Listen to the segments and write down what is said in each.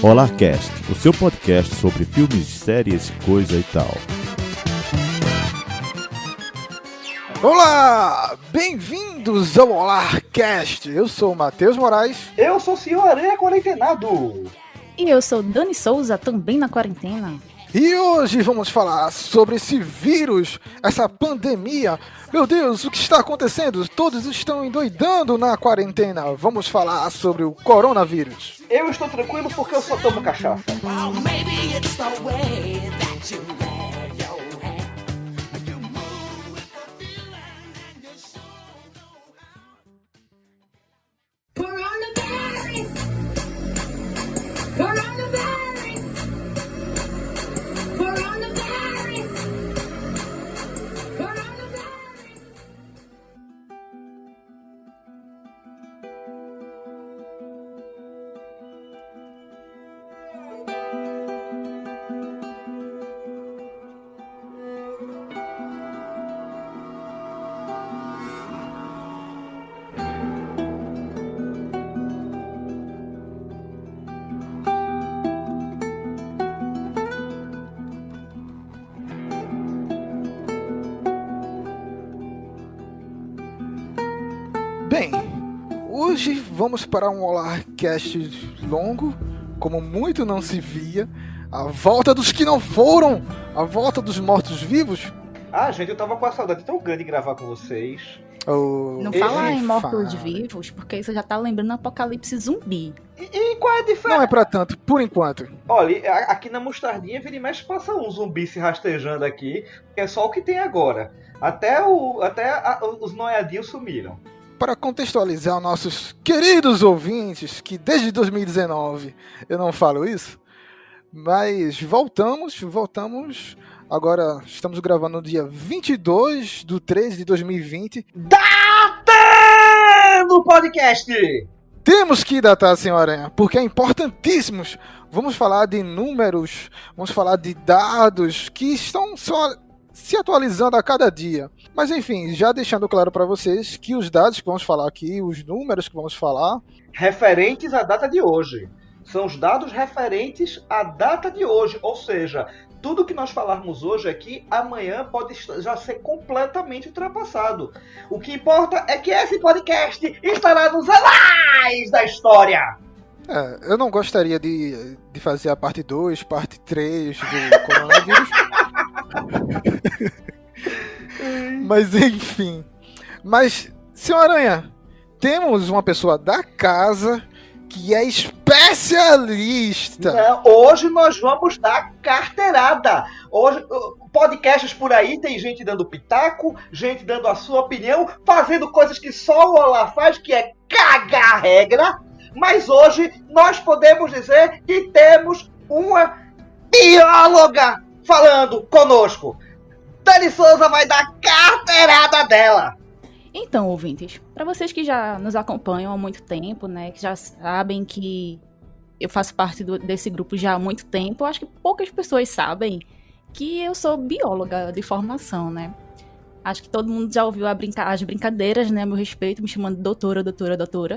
Olá Cast, o seu podcast sobre filmes, séries, coisa e tal. Olá, bem-vindos ao Olá Cast. Eu sou o Matheus Moraes. Eu sou o Senhor Aranha Quarentenado. E eu sou Dani Souza, também na quarentena. E hoje vamos falar sobre esse vírus, essa pandemia. Meu Deus, o que está acontecendo? Todos estão endoidando na quarentena. Vamos falar sobre o coronavírus. Eu estou tranquilo porque eu só tomo cachaça. Bem, hoje vamos para um Olá Cast longo, como muito não se via. A volta dos que não foram, a volta dos mortos-vivos. Ah, gente, eu tava com a saudade tão grande de gravar com vocês. Não fala em mortos-vivos, porque isso já tá lembrando apocalipse zumbi. E qual é a diferença? Não é pra tanto, por enquanto. Olha, aqui na Mostardinha, vira e mexe, passa um zumbi se rastejando aqui, que é só o que tem agora. Até os noiadinhos sumiram. Para contextualizar nossos queridos ouvintes, que desde 2019 eu não falo isso, mas voltamos, agora estamos gravando no dia 22/3/2020. Datando o podcast! Temos que datar, senhora Aranha, porque é importantíssimo. Vamos falar de números, vamos falar de dados que estão só se atualizando a cada dia. Mas enfim, já deixando claro para vocês que os dados que vamos falar aqui, os números que vamos falar... referentes à data de hoje. São os dados referentes à data de hoje. Ou seja, tudo que nós falarmos hoje aqui, amanhã pode já ser completamente ultrapassado. O que importa é que esse podcast estará nos anais da história. Eu não gostaria de fazer a parte 2, parte 3 do coronavírus. Mas enfim. Mas, senhor Aranha, temos uma pessoa da casa que é especialista. Não, hoje nós vamos dar carteirada. Hoje, podcasts por aí, tem gente dando pitaco, gente dando a sua opinião, fazendo coisas que só o Olá faz, que é cagar a regra. Mas hoje nós podemos dizer que temos uma bióloga falando conosco. Dani Souza vai dar carteirada dela. Então, ouvintes, para vocês que já nos acompanham há muito tempo, né, que já sabem que eu faço parte desse grupo já há muito tempo, eu acho que poucas pessoas sabem que eu sou bióloga de formação, né? Acho que todo mundo já ouviu as brincadeiras, né, a meu respeito, me chamando doutora.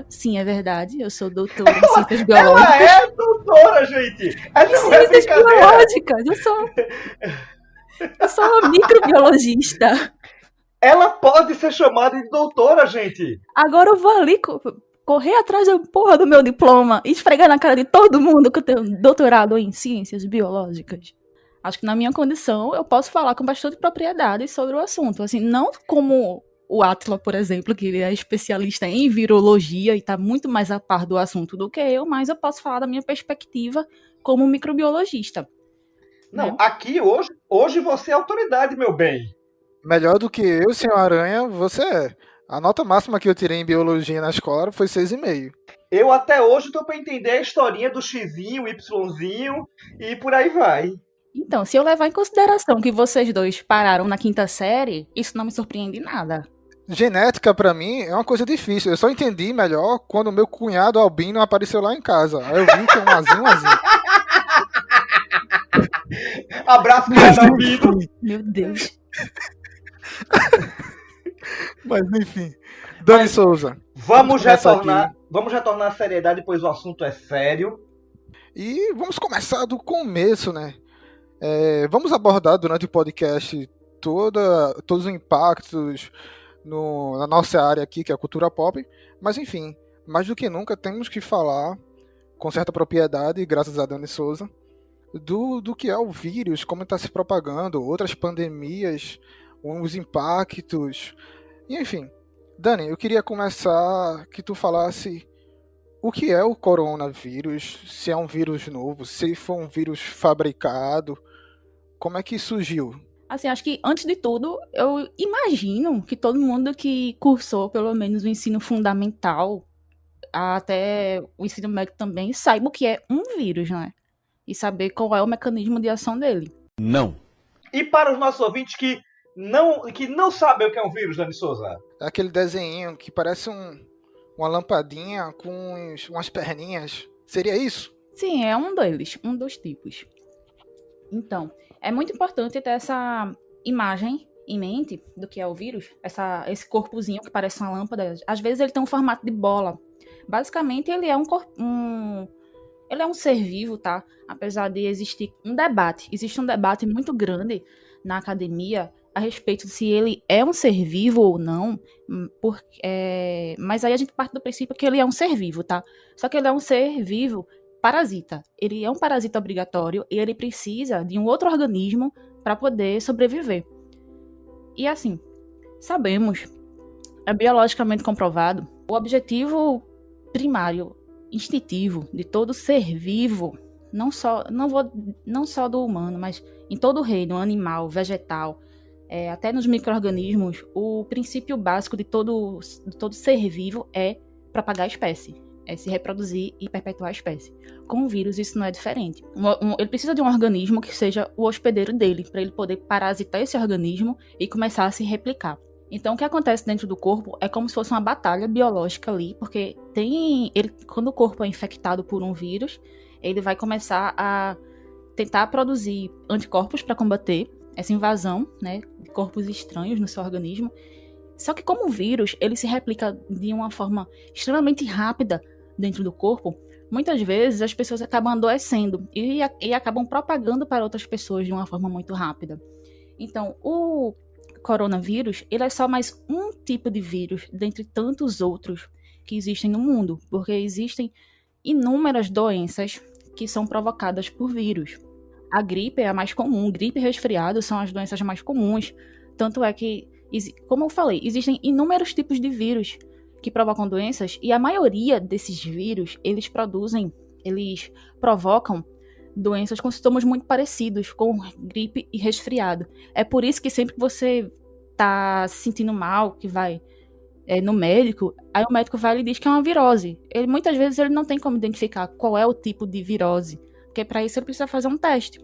Sim, é verdade, eu sou doutora em ciências biológicas. Ela é doutora, gente! Ela não é ciências brincadeira. biológicas, eu sou uma microbiologista. Ela pode ser chamada de doutora, gente! Agora eu vou ali correr atrás da porra do meu diploma e esfregar na cara de todo mundo que eu tenho doutorado em ciências biológicas. Acho que na minha condição eu posso falar com bastante propriedade sobre o assunto. Assim, não como o Átila, por exemplo, que ele é especialista em virologia e está muito mais a par do assunto do que eu, mas eu posso falar da minha perspectiva como microbiologista. Não, né? Aqui hoje você é autoridade, meu bem. Melhor do que eu, senhor Aranha, você é. A nota máxima que eu tirei em biologia na escola foi 6,5. Eu até hoje estou para entender a historinha do Xzinho, Yzinho e por aí vai. Então, se eu levar em consideração que vocês dois pararam na 5ª série, isso não me surpreende nada. Genética, pra mim, é uma coisa difícil. Eu só entendi melhor quando o meu cunhado albino apareceu lá em casa. Aí eu vi que é um azinho. Abraço, cara albino. Meu Deus. Mas enfim. Dani Souza. Vamos começar retornar à seriedade, pois o assunto é sério. E vamos começar do começo, né? Vamos abordar durante o podcast todos os impactos na nossa área aqui, que é a cultura pop. Mas enfim, mais do que nunca temos que falar com certa propriedade, graças a Dani Souza, do que é o vírus, como está se propagando, outras pandemias, os impactos, enfim. Dani, eu queria começar que tu falasse o que é o coronavírus, se é um vírus novo, se foi um vírus fabricado, como é que surgiu? Assim, acho que, antes de tudo, eu imagino que todo mundo que cursou, pelo menos, o ensino fundamental, até o ensino médio também, saiba o que é um vírus, né? E saber qual é o mecanismo de ação dele. Não. E para os nossos ouvintes que não sabem o que é um vírus, Dani Souza? É aquele desenho que parece uma lampadinha com umas perninhas. Seria isso? Sim, é um deles, um dos tipos. Então, é muito importante ter essa imagem em mente do que é o vírus, esse corpozinho que parece uma lâmpada. Às vezes ele tem um formato de bola. Basicamente, ele é ele é um ser vivo, tá? Apesar de existir um debate. Existe um debate muito grande na academia a respeito de se ele é um ser vivo ou não. Mas aí a gente parte do princípio que ele é um ser vivo, tá? Só que ele é um ser vivo parasita. Ele é um parasita obrigatório e ele precisa de um outro organismo para poder sobreviver. E assim, sabemos, é biologicamente comprovado, o objetivo primário, instintivo de todo ser vivo, não só do humano, mas em todo o reino, animal, vegetal, até nos micro-organismos, o princípio básico de todo ser vivo é propagar a espécie. É se reproduzir e perpetuar a espécie. Com o vírus, isso não é diferente. Ele precisa de um organismo que seja o hospedeiro dele, para ele poder parasitar esse organismo e começar a se replicar. Então, o que acontece dentro do corpo é como se fosse uma batalha biológica ali, porque quando o corpo é infectado por um vírus, ele vai começar a tentar produzir anticorpos para combater essa invasão, né, de corpos estranhos no seu organismo. Só que como o vírus, ele se replica de uma forma extremamente rápida dentro do corpo, muitas vezes as pessoas acabam adoecendo e acabam propagando para outras pessoas de uma forma muito rápida. Então, o coronavírus, ele é só mais um tipo de vírus dentre tantos outros que existem no mundo, porque existem inúmeras doenças que são provocadas por vírus. A gripe é a mais comum, gripe e resfriado são as doenças mais comuns, tanto é que, como eu falei, existem inúmeros tipos de vírus que provocam doenças, e a maioria desses vírus, eles provocam doenças com sintomas muito parecidos, com gripe e resfriado. É por isso que sempre que você tá se sentindo mal, que vai no médico, aí o médico vai e diz que é uma virose. Muitas vezes ele não tem como identificar qual é o tipo de virose, porque para isso ele precisa fazer um teste.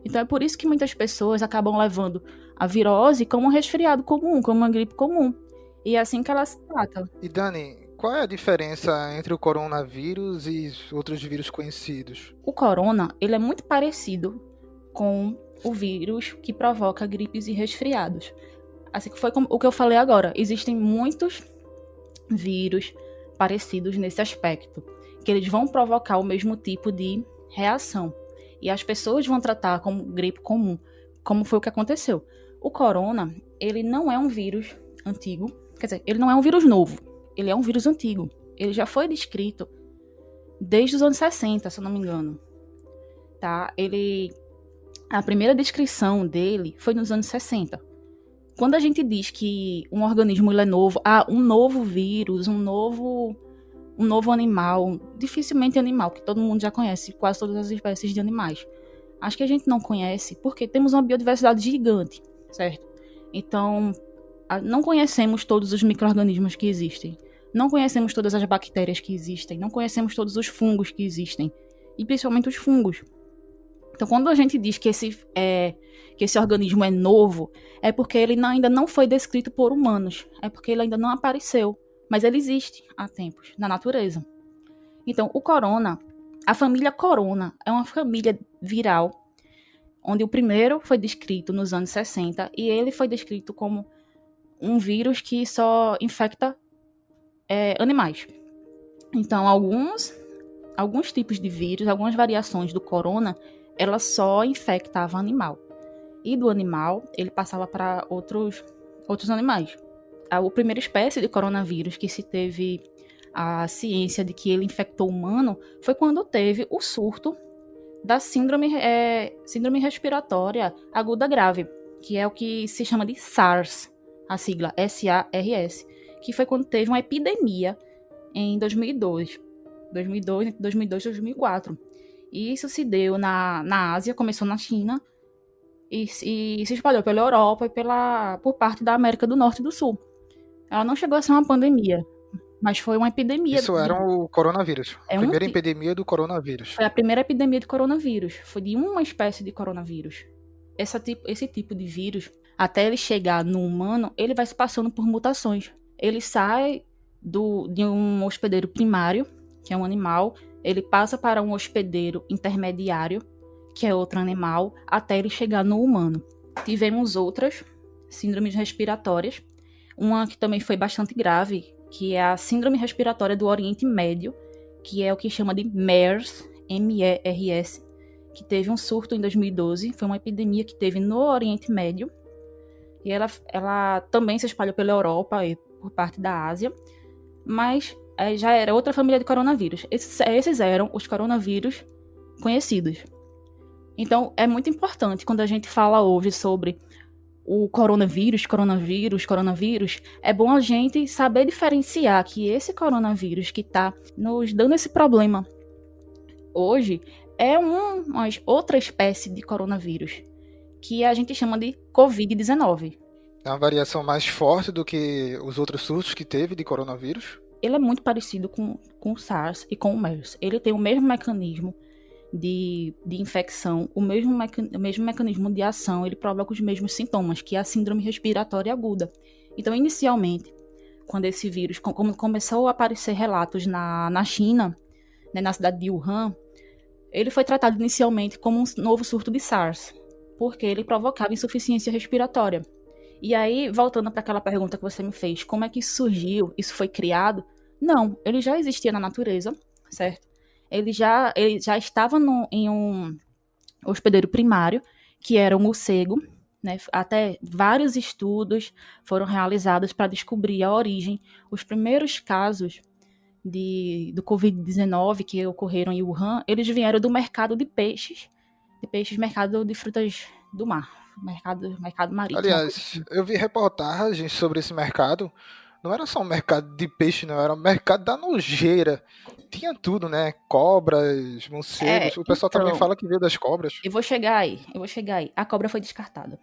Então é por isso que muitas pessoas acabam levando a virose como um resfriado comum, como uma gripe comum. E é assim que ela se trata. E Dani, qual é a diferença entre o coronavírus e outros vírus conhecidos? O corona, ele é muito parecido com o vírus que provoca gripes e resfriados. Assim que foi o que eu falei agora. Existem muitos vírus parecidos nesse aspecto, que eles vão provocar o mesmo tipo de reação. E as pessoas vão tratar como gripe comum, como foi o que aconteceu. O corona, ele não é um vírus antigo, quer dizer, ele não é um vírus novo, ele é um vírus antigo. Ele já foi descrito desde os anos 60, se eu não me engano. Tá? A primeira descrição dele foi nos anos 60. Quando a gente diz que um organismo ele é novo, um novo vírus, um novo animal, dificilmente animal, que todo mundo já conhece, quase todas as espécies de animais. Acho que a gente não conhece porque temos uma biodiversidade gigante, certo? Então, não conhecemos todos os micro-organismos que existem, não conhecemos todas as bactérias que existem, não conhecemos todos os fungos que existem, e principalmente os fungos. Então, quando a gente diz que esse organismo é novo, é porque ele ainda não foi descrito por humanos, é porque ele ainda não apareceu, mas ele existe há tempos na natureza. Então, o corona, a família corona, é uma família viral, onde o primeiro foi descrito nos anos 60, e ele foi descrito como um vírus que só infecta animais. Então, alguns alguns tipos de vírus, algumas variações do corona, ela só infectava animal. E do animal, ele passava para outros animais. A primeira espécie de coronavírus que se teve a ciência de que ele infectou o humano foi quando teve o surto da síndrome respiratória aguda grave, que é o que se chama de SARS, a sigla SARS, que foi quando teve uma epidemia em 2002, entre 2002 e 2004. E isso se deu na Ásia, começou na China, e se espalhou pela Europa e por parte da América do Norte e do Sul. Ela não chegou a ser uma pandemia, mas foi uma epidemia. Isso era o coronavírus. É A primeira epidemia do coronavírus. Foi a primeira epidemia de coronavírus. Foi de uma espécie de coronavírus. Esse tipo de vírus, até ele chegar no humano, ele vai se passando por mutações. Ele sai de um hospedeiro primário, que é um animal, ele passa para um hospedeiro intermediário, que é outro animal, até ele chegar no humano. Tivemos outras síndromes respiratórias, uma que também foi bastante grave, que é a síndrome respiratória do Oriente Médio, que é o que chama de MERS, M-E-R-S, que teve um surto em 2012, foi uma epidemia que teve no Oriente Médio, e ela também se espalhou pela Europa e por parte da Ásia, mas já era outra família de coronavírus. Esses eram os coronavírus conhecidos. Então, é muito importante quando a gente fala hoje sobre o coronavírus, é bom a gente saber diferenciar que esse coronavírus que está nos dando esse problema hoje é uma outra espécie de coronavírus, que a gente chama de Covid-19. É uma variação mais forte do que os outros surtos que teve de coronavírus? Ele é muito parecido com o SARS e com o MERS. Ele tem o mesmo mecanismo de infecção, o mesmo mecanismo de ação, ele provoca os mesmos sintomas, que é a síndrome respiratória aguda. Então, inicialmente, quando esse vírus começou a aparecer relatos na China, né, na cidade de Wuhan, ele foi tratado inicialmente como um novo surto de SARS, porque ele provocava insuficiência respiratória. E aí, voltando para aquela pergunta que você me fez, como é que isso surgiu? Isso foi criado? Não, ele já existia na natureza, certo? Ele já estava em um hospedeiro primário, que era o morcego, né? Até vários estudos foram realizados para descobrir a origem. Os primeiros casos do Covid-19 que ocorreram em Wuhan, eles vieram do mercado de peixes, mercado de frutas do mar, mercado marítimo. Aliás, eu vi reportagens sobre esse mercado. Não era só um mercado de peixe, não, era um mercado da nojeira. Tinha tudo, né? Cobras, morcegos. O pessoal também fala que veio das cobras. Eu vou chegar aí. A cobra foi descartada.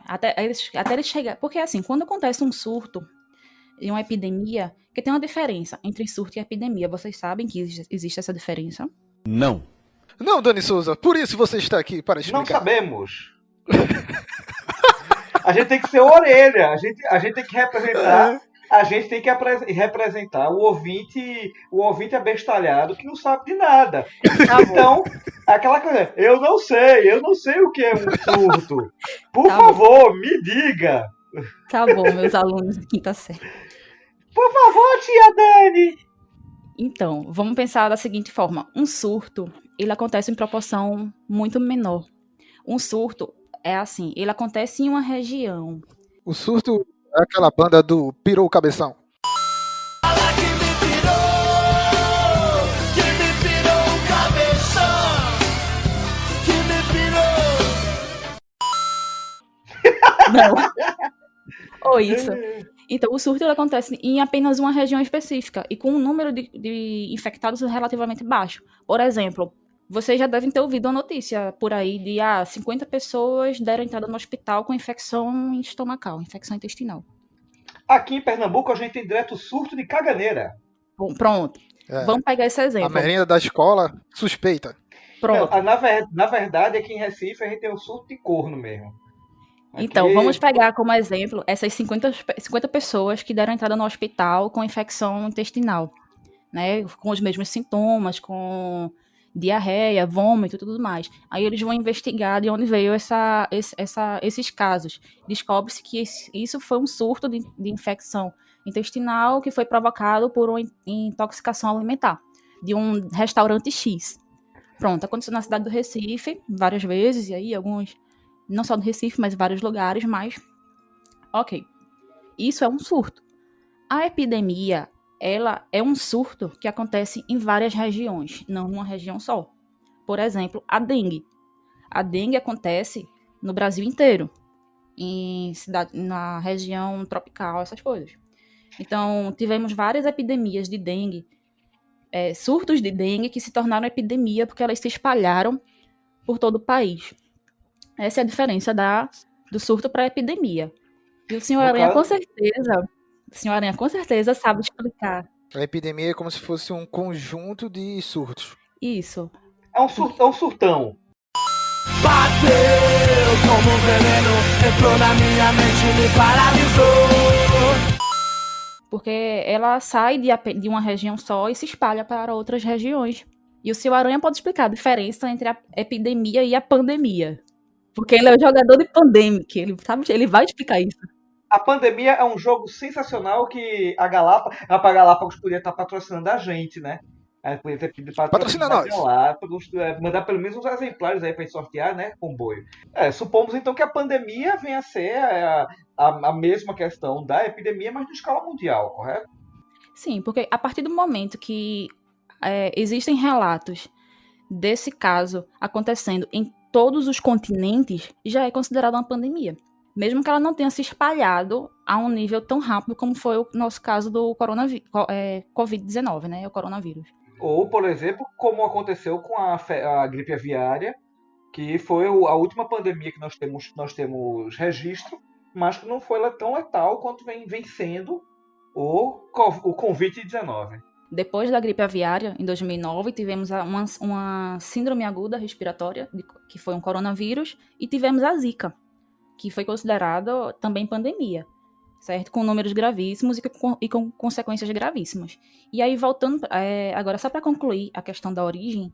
Até eles chegarem. Porque assim, quando acontece um surto e uma epidemia, que tem uma diferença entre surto e epidemia. Vocês sabem que existe essa diferença? Não. Não, Dani Souza, por isso você está aqui para explicar. Não sabemos. A gente tem que ser orelha. A gente tem que representar. A gente tem que representar o ouvinte abestalhado que não sabe de nada. Então, aquela coisa, eu não sei o que é um surto. Por favor, me diga. Tá bom, meus alunos de quinta série. Por favor, tia Dani. Então, vamos pensar da seguinte forma. Um surto, ele acontece em proporção muito menor. Um surto é assim, ele acontece em uma região. O surto é aquela banda do Pirou o Cabeção. Não. Ou isso. Então, o surto ele acontece em apenas uma região específica e com um número de infectados relativamente baixo. Por exemplo, vocês já devem ter ouvido uma notícia por aí de 50 pessoas deram entrada no hospital com infecção estomacal, infecção intestinal. Aqui em Pernambuco a gente tem direto surto de caganeira. Bom, pronto. Vamos pegar esse exemplo. A merenda da escola suspeita. Pronto. Não, na verdade, aqui em Recife a gente tem um surto de corno mesmo. Então, vamos pegar como exemplo essas 50 pessoas que deram entrada no hospital com infecção intestinal, né? Com os mesmos sintomas, com diarreia, vômito e tudo mais. Aí eles vão investigar de onde veio esses casos. Descobre-se que isso foi um surto de infecção intestinal que foi provocado por uma intoxicação alimentar. de um restaurante X. Pronto, aconteceu na cidade do Recife várias vezes, e aí alguns, não só do Recife, mas em vários lugares, mas ok, isso é um surto. A epidemia, ela é um surto que acontece em várias regiões, não numa região só. Por exemplo, a dengue. A dengue acontece no Brasil inteiro, na região tropical, essas coisas. Então, tivemos várias epidemias de dengue, surtos de dengue que se tornaram epidemia porque elas se espalharam por todo o país. Essa é a diferença do surto para a epidemia. E o senhor Aranha, com certeza, sabe explicar A epidemia é como se fosse um conjunto de surtos. isso. É um surtão. Bateu como um veneno, entrou na minha mente e me paralisou. Porque ela sai de uma região só e se espalha para outras regiões. E o senhor Aranha pode explicar a diferença entre a epidemia e a pandemia. Porque ele é o jogador de Pandemic, ele vai explicar isso. A pandemia é um jogo sensacional que a Galápagos podia estar patrocinando a gente, né? Podia ter pedido Patrocina nós. Mandar pelo menos uns exemplares aí pra gente sortear, né? Comboio. Supomos então que a pandemia venha a ser a mesma questão da epidemia, mas de escala mundial, correto? Sim, porque a partir do momento que existem relatos desse caso acontecendo em todos os continentes, já é considerada uma pandemia. Mesmo que ela não tenha se espalhado a um nível tão rápido como foi o nosso caso do Covid-19, né? O coronavírus. Ou, por exemplo, como aconteceu com a gripe aviária, que foi a última pandemia que nós temos registro, mas que não foi tão letal quanto vem sendo o Covid-19. Depois da gripe aviária, em 2009, tivemos uma síndrome aguda respiratória, que foi um coronavírus, e tivemos a Zika, que foi considerada também pandemia, certo? Com números gravíssimos e com consequências gravíssimas. E aí, voltando, agora só para concluir a questão da origem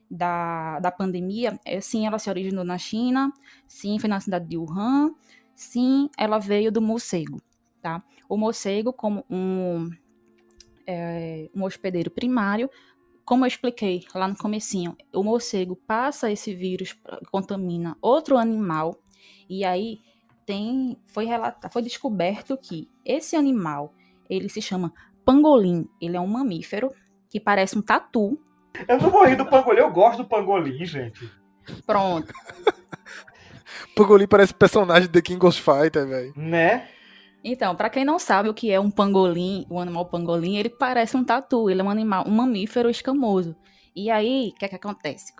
da pandemia, sim, ela se originou na China, sim, foi na cidade de Wuhan, sim, ela veio do morcego, tá? O morcego, como um hospedeiro primário, como eu expliquei lá no comecinho, o morcego passa esse vírus, contamina outro animal, e aí foi descoberto que esse animal, ele se chama pangolim, ele é um mamífero que parece um tatu. Eu não vou rir do pangolim, eu gosto do pangolim, gente. Pronto. Pangolim parece personagem de The King of Fighters, velho. Né? Então, para quem não sabe o que é um pangolim, o animal pangolim, ele parece um tatu, ele é um mamífero escamoso. E aí, o que é que acontece?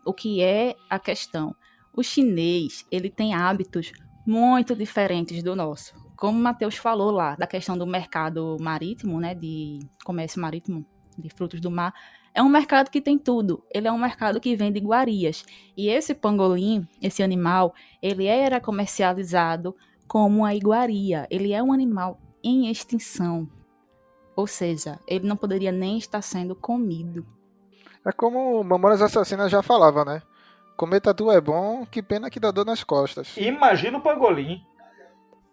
O que é a questão? O chinês, ele tem hábitos muito diferentes do nosso. Como o Matheus falou lá, da questão do mercado marítimo, né, de comércio marítimo, de frutos do mar, é um mercado que tem tudo. Ele é um mercado que vende iguarias. E esse pangolim, esse animal, ele era comercializado como a iguaria. Ele é um animal em extinção. Ou seja, ele não poderia nem estar sendo comido. É como Mamonas Assassinas já falava, né? Comer tatu é bom, que pena que dá dor nas costas. Imagina o pangolim.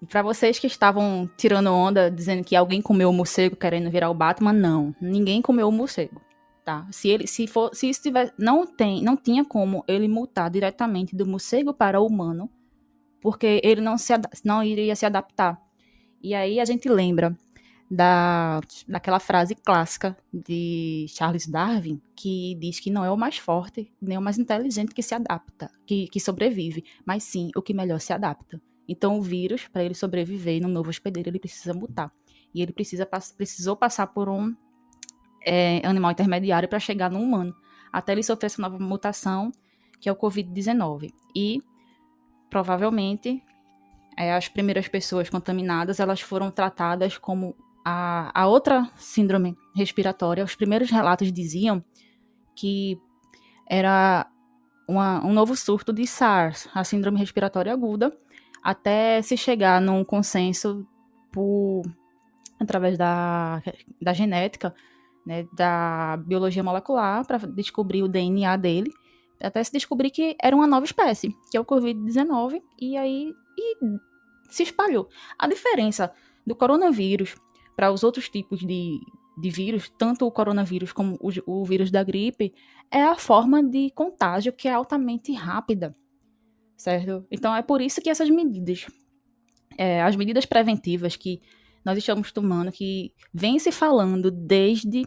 Para vocês que estavam tirando onda, dizendo que alguém comeu o morcego querendo virar o Batman, não. Ninguém comeu o morcego. Tá? Se isso tiver, não tinha como ele mutar diretamente do morcego para o humano, porque ele não iria se adaptar. E aí a gente lembra daquela frase clássica de Charles Darwin, que diz que não é o mais forte, nem o mais inteligente que se adapta, que sobrevive, mas sim o que melhor se adapta. Então o vírus, para ele sobreviver no novo hospedeiro, ele precisa mutar. E ele precisou passar por um animal intermediário para chegar no humano, até ele sofrer essa nova mutação, que é o Covid-19. E, provavelmente, as primeiras pessoas contaminadas, elas foram tratadas como a outra síndrome respiratória. Os primeiros relatos diziam que era um novo surto de SARS, a síndrome respiratória aguda, até se chegar num consenso através da genética, né, da biologia molecular, para descobrir o DNA dele, até se descobrir que era uma nova espécie, que é o Covid-19, e se espalhou. A diferença do coronavírus para os outros tipos de de vírus, tanto o coronavírus como o vírus da gripe, é a forma de contágio que é altamente rápida, certo? Então é por isso que essas medidas, as medidas preventivas que nós estamos tomando, que vem se falando desde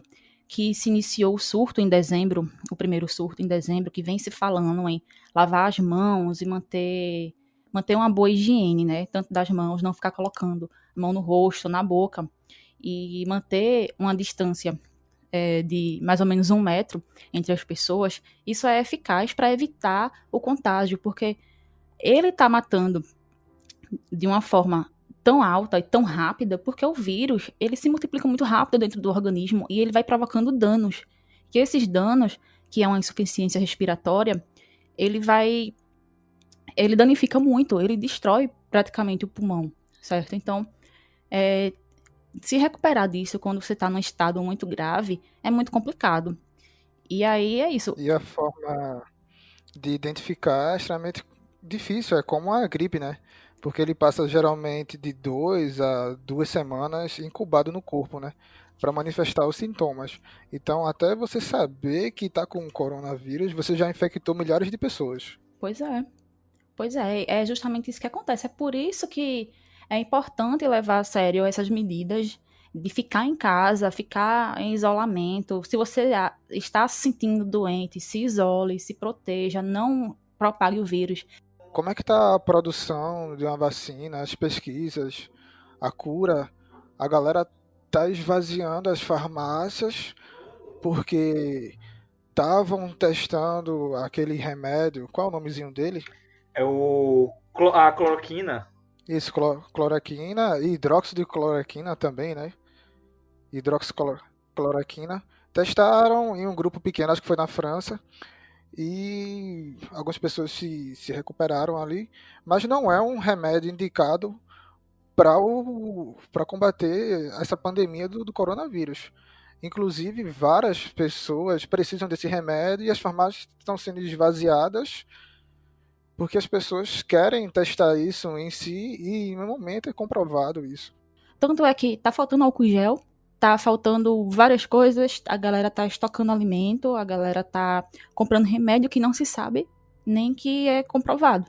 que se iniciou o surto em dezembro, o primeiro surto em dezembro, que vem se falando em lavar as mãos e manter uma boa higiene, né? Tanto das mãos, não ficar colocando a mão no rosto, na boca, e manter uma distância de mais ou menos 1 metro entre as pessoas. Isso é eficaz para evitar o contágio, porque ele está matando de uma forma tão alta e tão rápida, porque o vírus, ele se multiplica muito rápido dentro do organismo e ele vai provocando danos. Que esses danos, que é uma insuficiência respiratória, ele danifica muito, ele destrói praticamente o pulmão, certo? Então, se recuperar disso quando você está num estado muito grave, é muito complicado. E aí é isso. E a forma de identificar é extremamente difícil, é como a gripe, né? Porque ele passa geralmente de 2 a 2 semanas incubado no corpo, né? Para manifestar os sintomas. Então, até você saber que está com coronavírus, você já infectou milhares de pessoas. Pois é, é justamente isso que acontece. É por isso que é importante levar a sério essas medidas de ficar em casa, ficar em isolamento. Se você está se sentindo doente, se isole, se proteja, não propague o vírus. Como é que está a produção de uma vacina, as pesquisas, a cura? A galera tá esvaziando as farmácias porque estavam testando aquele remédio, qual é o nomezinho dele? É a cloroquina. Isso, cloroquina e hidróxido de cloroquina também, né? Hidroxicloroquina. Testaram em um grupo pequeno, acho que foi na França, e algumas pessoas se recuperaram ali, mas não é um remédio indicado para combater essa pandemia do coronavírus. Inclusive, várias pessoas precisam desse remédio e as farmácias estão sendo esvaziadas porque as pessoas querem testar isso em si e, no momento, é comprovado isso. Tanto é que tá faltando álcool gel, tá faltando várias coisas, a galera tá estocando alimento, a galera tá comprando remédio que não se sabe, nem que é comprovado.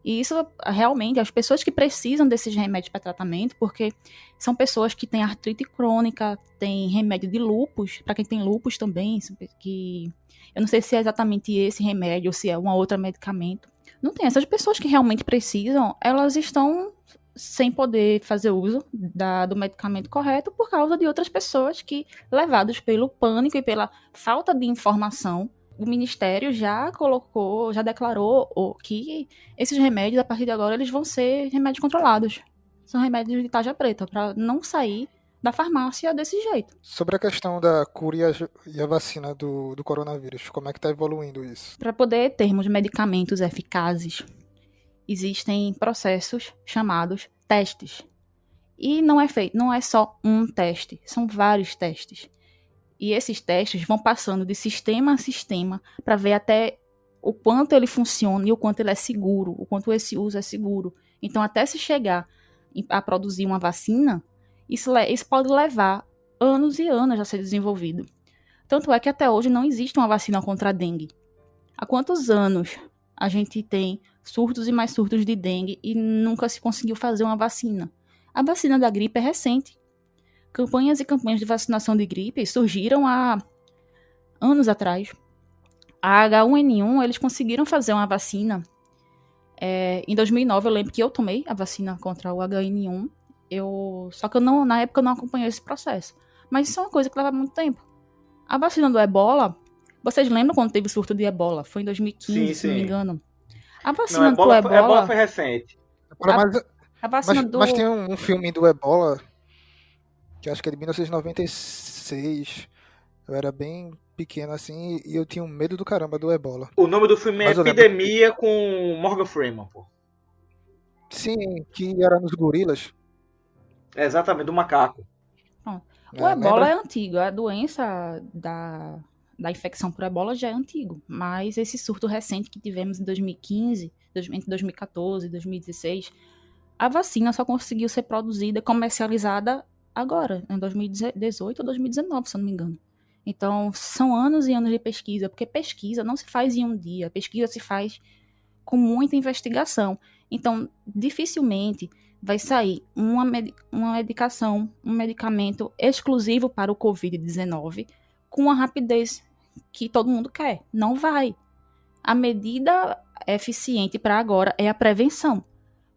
E isso, realmente, as pessoas que precisam desses remédios para tratamento, porque são pessoas que têm artrite crônica, têm remédio de lúpus, para quem tem lúpus também, que eu não sei se é exatamente esse remédio ou se é um outro medicamento. Não tem. Essas pessoas que realmente precisam, elas estão sem poder fazer uso do medicamento correto por causa de outras pessoas que, levados pelo pânico e pela falta de informação, o Ministério já declarou que esses remédios, a partir de agora, eles vão ser remédios controlados. São remédios de tarja preta, para não sair da farmácia desse jeito. Sobre a questão da cura e a vacina do coronavírus, como é que está evoluindo isso? Para poder termos medicamentos eficazes, existem processos chamados testes. E não é só um teste, são vários testes. E esses testes vão passando de sistema a sistema para ver até o quanto ele funciona e o quanto ele é seguro, o quanto esse uso é seguro. Então, até se chegar a produzir uma vacina, isso pode levar anos e anos a ser desenvolvido. Tanto é que até hoje não existe uma vacina contra a dengue. Há quantos anos a gente tem surtos e mais surtos de dengue e nunca se conseguiu fazer uma vacina? A vacina da gripe é recente. Campanhas e campanhas de vacinação de gripe surgiram há anos atrás. A H1N1, eles conseguiram fazer uma vacina. Em 2009, eu lembro que eu tomei a vacina contra o H1N1. Só que na época eu não acompanhei esse processo. Mas isso é uma coisa que leva muito tempo. A vacina do Ebola, vocês lembram quando teve surto de Ebola? Foi em 2015, se não me engano. A vacina do Ebola foi recente. Mas tem um filme do Ebola, que acho que é de 1996. Eu era bem pequeno assim e eu tinha um medo do caramba do Ebola. O nome do filme é Epidemia com Morgan Freeman, pô. Sim, que era nos gorilas. Exatamente, do macaco. O Ebola é antigo, a doença da infecção por Ebola já é antigo, mas esse surto recente que tivemos em 2015, entre 2014 e 2016, a vacina só conseguiu ser produzida, comercializada agora, em 2018 ou 2019, se eu não me engano. Então, são anos e anos de pesquisa, porque pesquisa não se faz em um dia, pesquisa se faz com muita investigação. Então, dificilmente vai sair uma medicação, um medicamento exclusivo para o Covid-19 com a rapidez que todo mundo quer. Não vai. A medida eficiente para agora é a prevenção,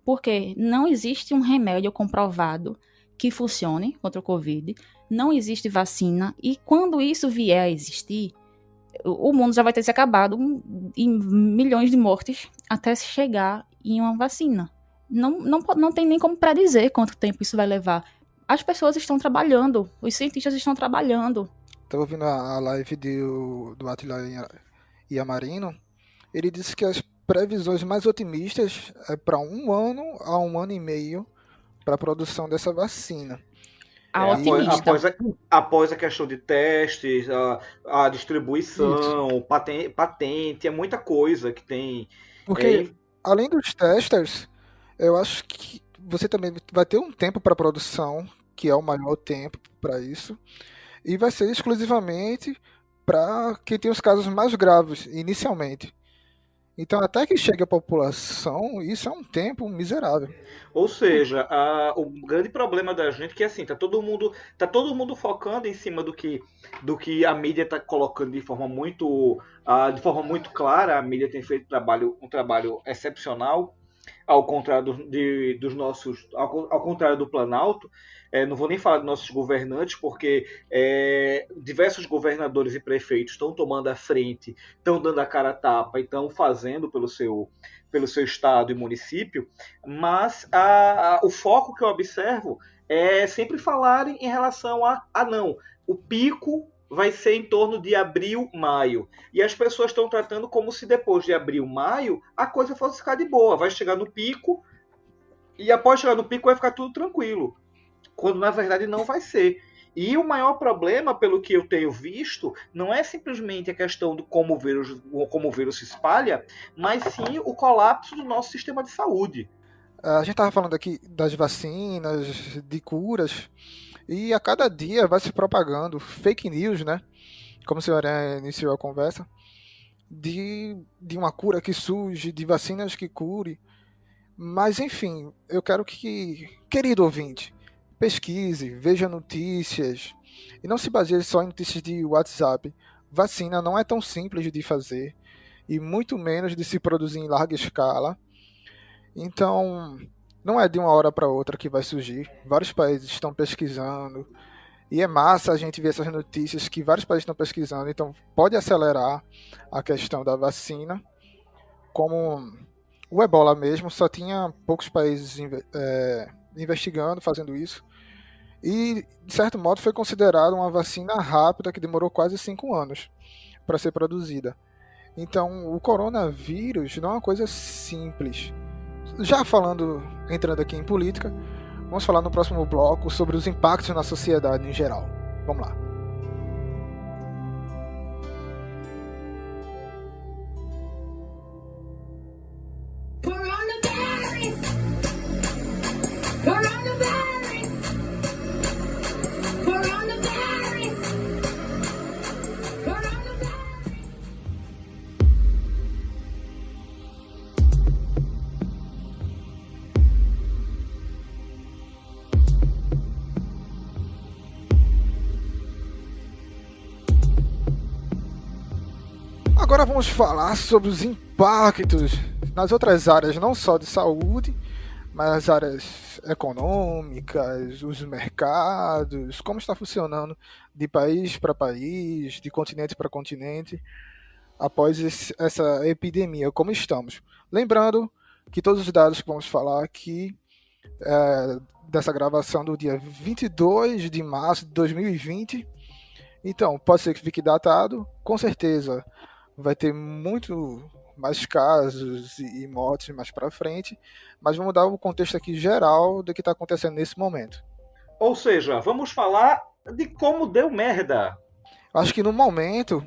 porque não existe um remédio comprovado que funcione contra o Covid, não existe vacina, e quando isso vier a existir, o mundo já vai ter se acabado em milhões de mortes até se chegar em uma vacina. Não tem nem como predizer quanto tempo isso vai levar. As pessoas estão trabalhando, os cientistas estão trabalhando. Estava ouvindo a live do Attila Yamarino. Ele disse que as previsões mais otimistas é para 1 ano a 1 ano e meio para a produção dessa vacina. Após a questão de testes, a distribuição, patente, é muita coisa que tem. Porque, além dos testers, eu acho que você também vai ter um tempo para produção, que é o maior tempo para isso, e vai ser exclusivamente para quem tem os casos mais graves, inicialmente. Então, até que chegue a população, isso é um tempo miserável. Ou seja, o grande problema da gente é que assim, tá todo mundo focando em cima do que a mídia está colocando de forma muito clara. A mídia tem feito um trabalho excepcional, ao contrário ao contrário do Planalto. Não vou nem falar dos nossos governantes, porque diversos governadores e prefeitos estão tomando a frente, estão dando a cara a tapa e estão fazendo pelo seu estado e município, mas o foco que eu observo é sempre falarem em relação não, o pico vai ser em torno de abril, maio. E as pessoas estão tratando como se depois de abril, maio, a coisa fosse ficar de boa. Vai chegar no pico e após chegar no pico vai ficar tudo tranquilo. Quando na verdade não vai ser. E o maior problema, pelo que eu tenho visto, não é simplesmente a questão de como o vírus se espalha, mas sim o colapso do nosso sistema de saúde. A gente estava falando aqui das vacinas, de curas, e a cada dia vai se propagando fake news, né? Como o senhor iniciou a conversa, de uma cura que surge, de vacinas que cure. Mas, enfim, eu quero que, querido ouvinte, pesquise, veja notícias e não se baseie só em notícias de WhatsApp. Vacina não é tão simples de fazer e muito menos de se produzir em larga escala. Então, não é de uma hora para outra que vai surgir. Vários países estão pesquisando e é massa a gente ver essas notícias que vários países estão pesquisando. Então, pode acelerar a questão da vacina. Como o Ebola mesmo, só tinha poucos países investigando, fazendo isso. E, de certo modo, foi considerada uma vacina rápida que demorou quase 5 anos para ser produzida. Então, o coronavírus não é uma coisa simples. Já entrando aqui em política, vamos falar no próximo bloco sobre os impactos na sociedade em geral. Vamos lá. Agora vamos falar sobre os impactos nas outras áreas, não só de saúde, mas as áreas econômicas, os mercados, como está funcionando de país para país, de continente para continente, após essa epidemia, como estamos. Lembrando que todos os dados que vamos falar aqui, dessa gravação do dia 22 de março de 2020, então, pode ser que fique datado, com certeza vai ter muito mais casos e mortes mais para frente, mas vamos dar o contexto aqui geral do que está acontecendo nesse momento. Ou seja, vamos falar de como deu merda. Acho que no momento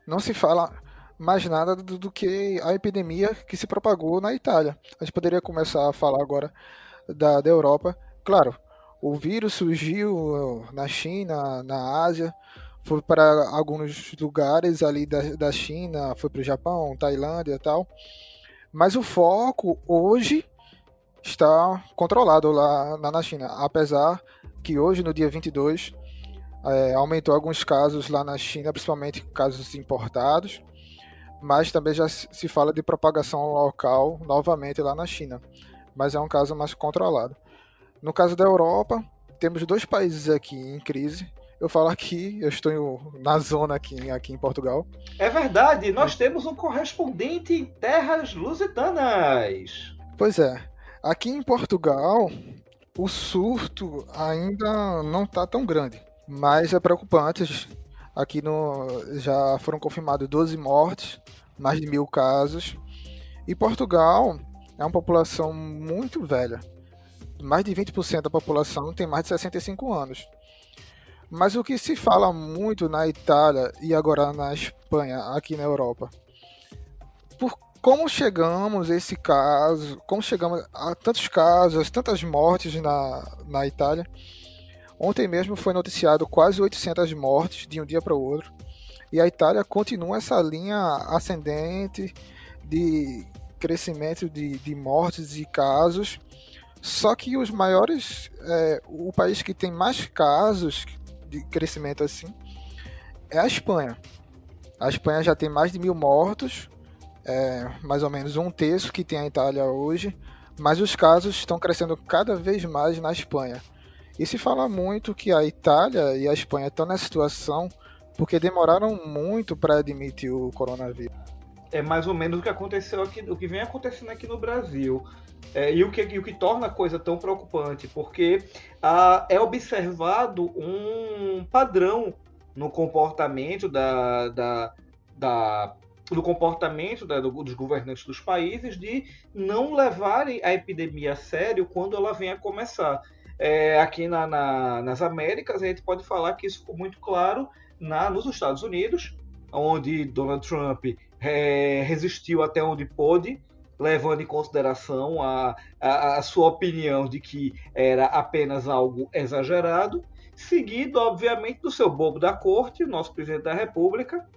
não se fala mais nada do que a epidemia que se propagou na Itália. A gente poderia começar a falar agora da Europa. Claro, O vírus surgiu na China, na Ásia, foi para alguns lugares ali da China, foi para o Japão, Tailândia e tal. Mas o foco hoje está controlado lá na China, apesar que hoje, no dia 22, aumentou alguns casos lá na China, principalmente casos importados, mas também já se fala de propagação local novamente lá na China, mas é um caso mais controlado. No caso da Europa, temos 2 países aqui em crise. Eu falo aqui, eu estou na zona aqui em Portugal. É verdade, nós temos um correspondente em terras lusitanas. Pois é, aqui em Portugal, o surto ainda não está tão grande, mas é preocupante. Aqui já foram confirmados 12 mortes, mais de 1.000 casos. E Portugal é uma população muito velha. Mais de 20% da população tem mais de 65 anos. Mas o que se fala muito na Itália e agora na Espanha, aqui na Europa, por como chegamos a tantos casos, tantas mortes na Itália. Ontem mesmo foi noticiado quase 800 mortes de um dia para o outro. E a Itália continua essa linha ascendente de crescimento de mortes e casos. Só que os maiores, o país que tem mais casos de crescimento assim é a Espanha. A Espanha já tem mais de 1.000 mortos, mais ou menos 1/3 que tem a Itália hoje, mas os casos estão crescendo cada vez mais na Espanha. E se fala muito que a Itália e a Espanha estão nessa situação porque demoraram muito para admitir o coronavírus. É mais ou menos o que aconteceu aqui, o que vem acontecendo aqui no Brasil. E o que torna a coisa tão preocupante, porque é observado um padrão no comportamento dos governantes dos países de não levarem a epidemia a sério quando ela vem a começar. Aqui nas Américas, a gente pode falar que isso ficou muito claro nos Estados Unidos, onde Donald Trump resistiu até onde pôde, levando em consideração a sua opinião de que era apenas algo exagerado, seguido, obviamente, do seu bobo da corte, o nosso presidente da República,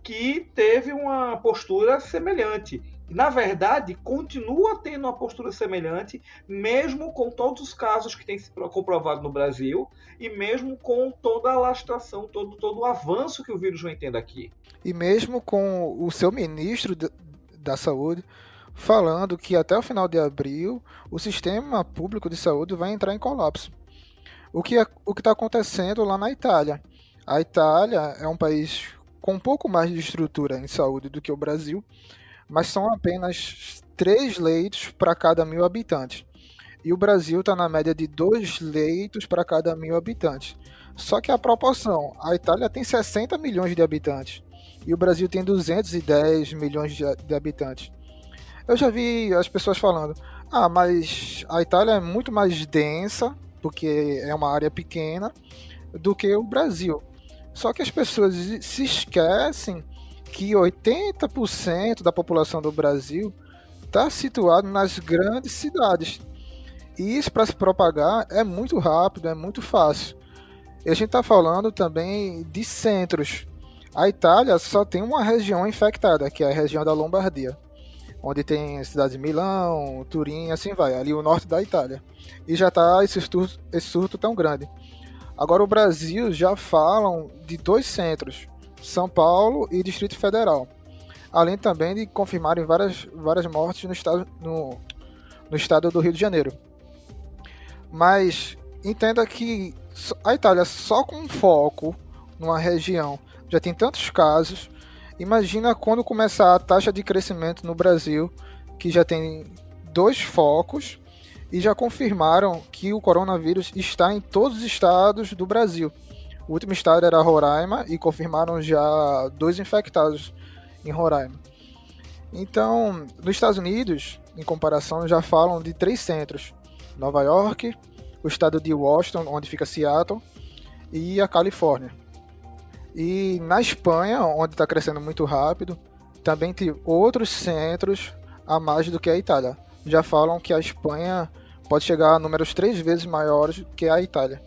que teve uma postura semelhante. E, na verdade, continua tendo uma postura semelhante, mesmo com todos os casos que têm se comprovado no Brasil e mesmo com toda a alastração, todo o avanço que o vírus vem tendo aqui. E mesmo com o seu ministro da Saúde falando que até o final de abril o sistema público de saúde vai entrar em colapso. O que está acontecendo lá na Itália? A Itália é um país com um pouco mais de estrutura em saúde do que o Brasil, mas são apenas 3 leitos para cada 1.000 habitantes. E o Brasil está na média de 2 leitos para cada 1.000 habitantes. Só que a proporção, a Itália tem 60 milhões de habitantes e o Brasil tem 210 milhões de habitantes. Eu já vi as pessoas falando, mas a Itália é muito mais densa, porque é uma área pequena, do que o Brasil. Só que as pessoas se esquecem que 80% da população do Brasil está situado nas grandes cidades. E isso, para se propagar, é muito rápido, é muito fácil. E a gente está falando também de centros. A Itália só tem uma região infectada, que é a região da Lombardia, onde tem a cidade de Milão, Turim, assim vai, ali o norte da Itália. E já está esse surto tão grande. Agora o Brasil já falam de 2 centros, São Paulo e Distrito Federal. Além também de confirmarem várias mortes no estado do Rio de Janeiro. Mas entenda que a Itália só com foco numa região já tem tantos casos. Imagina quando começar a taxa de crescimento no Brasil, que já tem 2 focos e já confirmaram que o coronavírus está em todos os estados do Brasil. O último estado era Roraima e confirmaram já 2 infectados em Roraima. Então, nos Estados Unidos, em comparação, já falam de 3 centros. Nova York, o estado de Washington, onde fica Seattle, e a Califórnia. E na Espanha, onde está crescendo muito rápido, também tem outros centros a mais do que a Itália. Já falam que a Espanha pode chegar a números 3 vezes maiores que a Itália.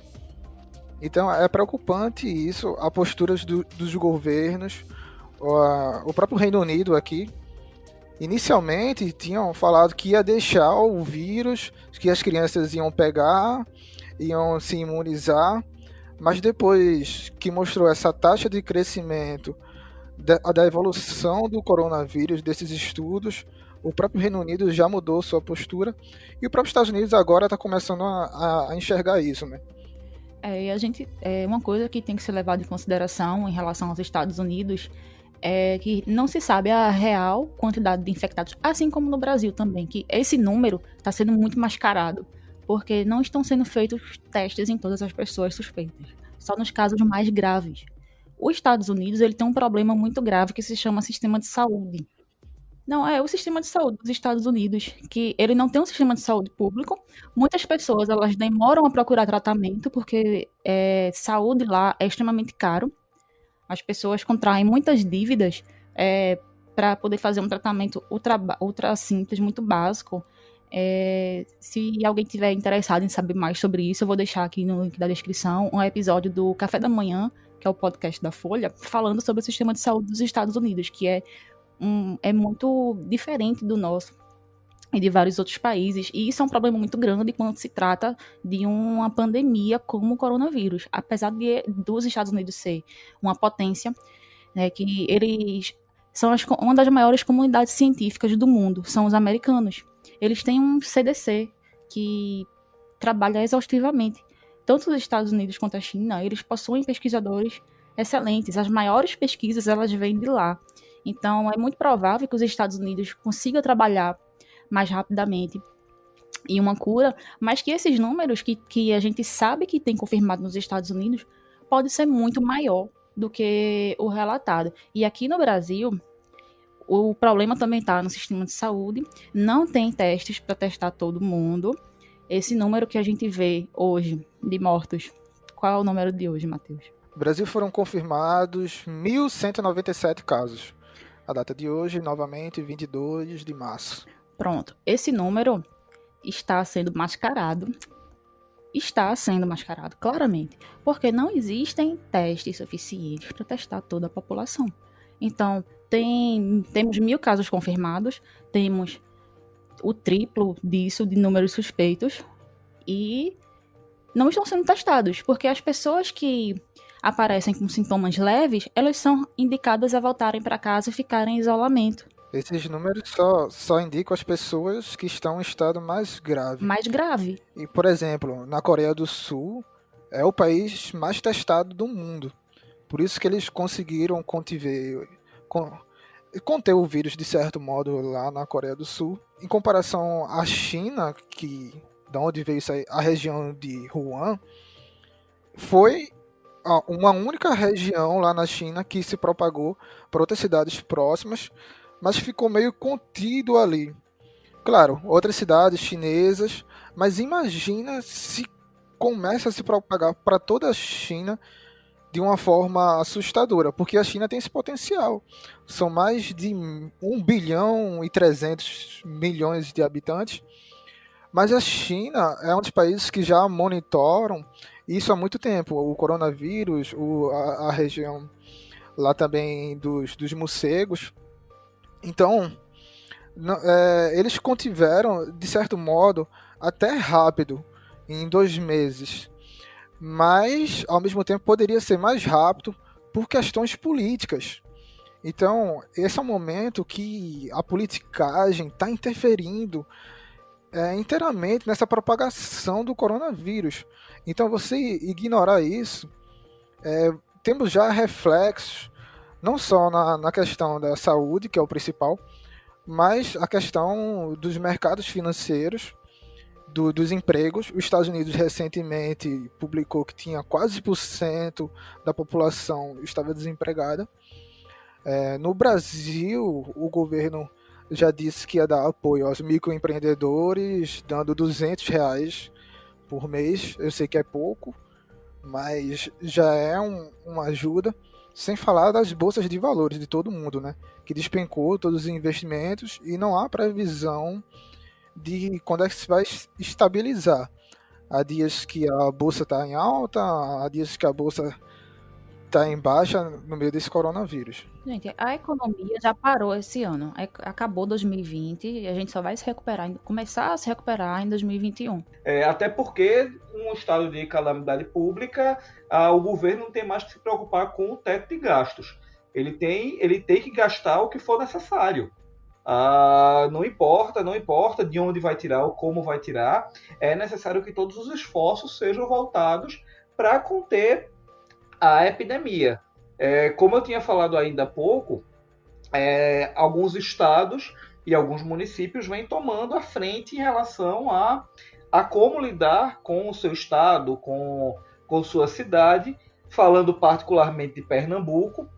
Então é preocupante isso, a postura dos governos, o próprio Reino Unido aqui. Inicialmente tinham falado que ia deixar o vírus, que as crianças iam pegar, iam se imunizar, mas depois que mostrou essa taxa de crescimento da evolução do coronavírus, desses estudos, o próprio Reino Unido já mudou sua postura e o próprio Estados Unidos agora está começando a enxergar isso, né? Uma coisa que tem que ser levada em consideração em relação aos Estados Unidos é que não se sabe a real quantidade de infectados, assim como no Brasil também, que esse número está sendo muito mascarado, porque não estão sendo feitos testes em todas as pessoas suspeitas, só nos casos mais graves. Os Estados Unidos ele tem um problema muito grave que se chama sistema de saúde. Não, é o sistema de saúde dos Estados Unidos, que ele não tem um sistema de saúde público. Muitas pessoas elas demoram a procurar tratamento, porque saúde lá é extremamente caro. As pessoas contraem muitas dívidas para poder fazer um tratamento ultra simples, muito básico. Se alguém tiver interessado em saber mais sobre isso, eu vou deixar aqui no link da descrição um episódio do Café da Manhã, que é o podcast da Folha, falando sobre o sistema de saúde dos Estados Unidos, que é muito diferente do nosso e de vários outros países, e isso é um problema muito grande quando se trata de uma pandemia como o coronavírus. Apesar dos Estados Unidos ser uma potência, né, que eles são uma das maiores comunidades científicas do mundo, são os americanos. Eles têm um CDC que trabalha exaustivamente. Tanto os Estados Unidos quanto a China, eles possuem pesquisadores excelentes. As maiores pesquisas, elas vêm de lá. Então, é muito provável que os Estados Unidos consigam trabalhar mais rapidamente em uma cura, mas que esses números que a gente sabe que tem confirmado nos Estados Unidos pode ser muito maior do que o relatado. E aqui no Brasil, o problema também está no sistema de saúde, não tem testes para testar todo mundo. Esse número que a gente vê hoje de mortos, qual é o número de hoje, Matheus? No Brasil foram confirmados 1.197 casos. A data de hoje, novamente, 22 de março. Pronto, esse número está sendo mascarado, claramente, porque não existem testes suficientes para testar toda a população. Então, temos 1.000 casos confirmados, temos o triplo disso de números suspeitos e não estão sendo testados, porque as pessoas que aparecem com sintomas leves, elas são indicadas a voltarem para casa e ficarem em isolamento. Esses números só indicam as pessoas que estão em estado mais grave. Mais grave. E, por exemplo, na Coreia do Sul, é o país mais testado do mundo. Por isso que eles conseguiram conter o vírus, de certo modo, lá na Coreia do Sul. Em comparação à China, da onde veio isso aí, a região de Wuhan, foi uma única região lá na China que se propagou para outras cidades próximas, mas ficou meio contido ali. Claro, outras cidades chinesas, mas imagina se começa a se propagar para toda a China de uma forma assustadora, porque a China tem esse potencial. São mais de 1 bilhão e 300 milhões de habitantes, mas a China é um dos países que já monitoram isso há muito tempo. O coronavírus, a região lá também dos morcegos. Então, eles contiveram, de certo modo, até rápido, em 2 meses. Mas, ao mesmo tempo, poderia ser mais rápido por questões políticas. Então, esse é um momento que a politicagem está interferindo inteiramente nessa propagação do coronavírus. Então, você ignorar isso, temos já reflexos, não só na questão da saúde, que é o principal, mas a questão dos mercados financeiros, dos empregos. Os Estados Unidos recentemente publicou que tinha quase 1% da população estava desempregada. No Brasil, o governo já disse que ia dar apoio aos microempreendedores, dando R$200 por mês. Eu sei que é pouco, mas já é uma ajuda. Sem falar das bolsas de valores de todo mundo, né? Que despencou todos os investimentos e não há previsão de quando é que se vai estabilizar. Há dias que a bolsa está em alta, há dias que a bolsa está em baixa no meio desse coronavírus. Gente, a economia já parou esse ano. Acabou 2020 e a gente só vai se recuperar, começar a se recuperar em 2021. Até porque, um estado de calamidade pública, o governo não tem mais que se preocupar com o teto de gastos. Ele tem que gastar o que for necessário. Não importa de onde vai tirar ou como vai tirar, é necessário que todos os esforços sejam voltados para conter a epidemia. Como eu tinha falado ainda há pouco, alguns estados e alguns municípios vêm tomando a frente em relação a como lidar com o seu estado, com sua cidade. Falando particularmente de Pernambuco,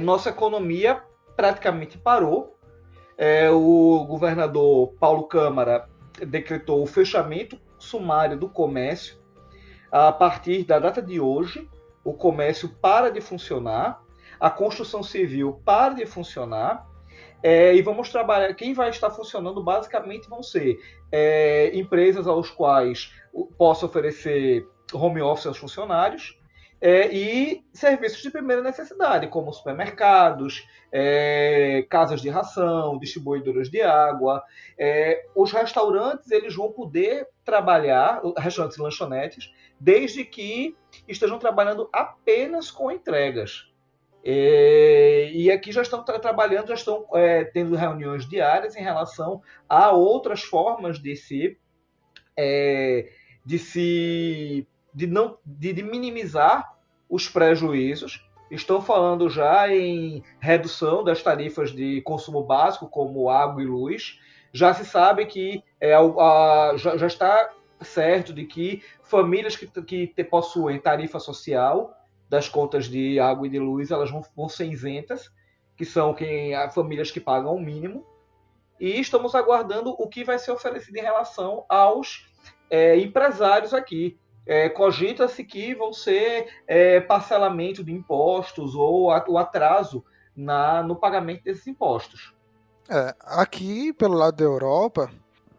nossa economia praticamente parou. O governador Paulo Câmara decretou o fechamento sumário do comércio. A partir da data de hoje, o comércio para de funcionar, a construção civil para de funcionar, e vamos trabalhar. Quem vai estar funcionando basicamente vão ser empresas aos quais possa oferecer home office aos funcionários, e serviços de primeira necessidade, como supermercados, casas de ração, distribuidoras de água. Os restaurantes eles vão poder trabalhar, restaurantes e lanchonetes, desde que estejam trabalhando apenas com entregas. E aqui já estão trabalhando, já estão tendo reuniões diárias em relação a outras formas de minimizar os prejuízos. Estão falando já em redução das tarifas de consumo básico, como água e luz. Já se sabe que já está certo de que famílias que possuem tarifa social das contas de água e de luz, elas vão ser isentas, que são famílias que pagam o mínimo. E estamos aguardando o que vai ser oferecido em relação aos empresários aqui. Cogita-se que vão ser parcelamento de impostos ou o atraso no pagamento desses impostos. Aqui, pelo lado da Europa,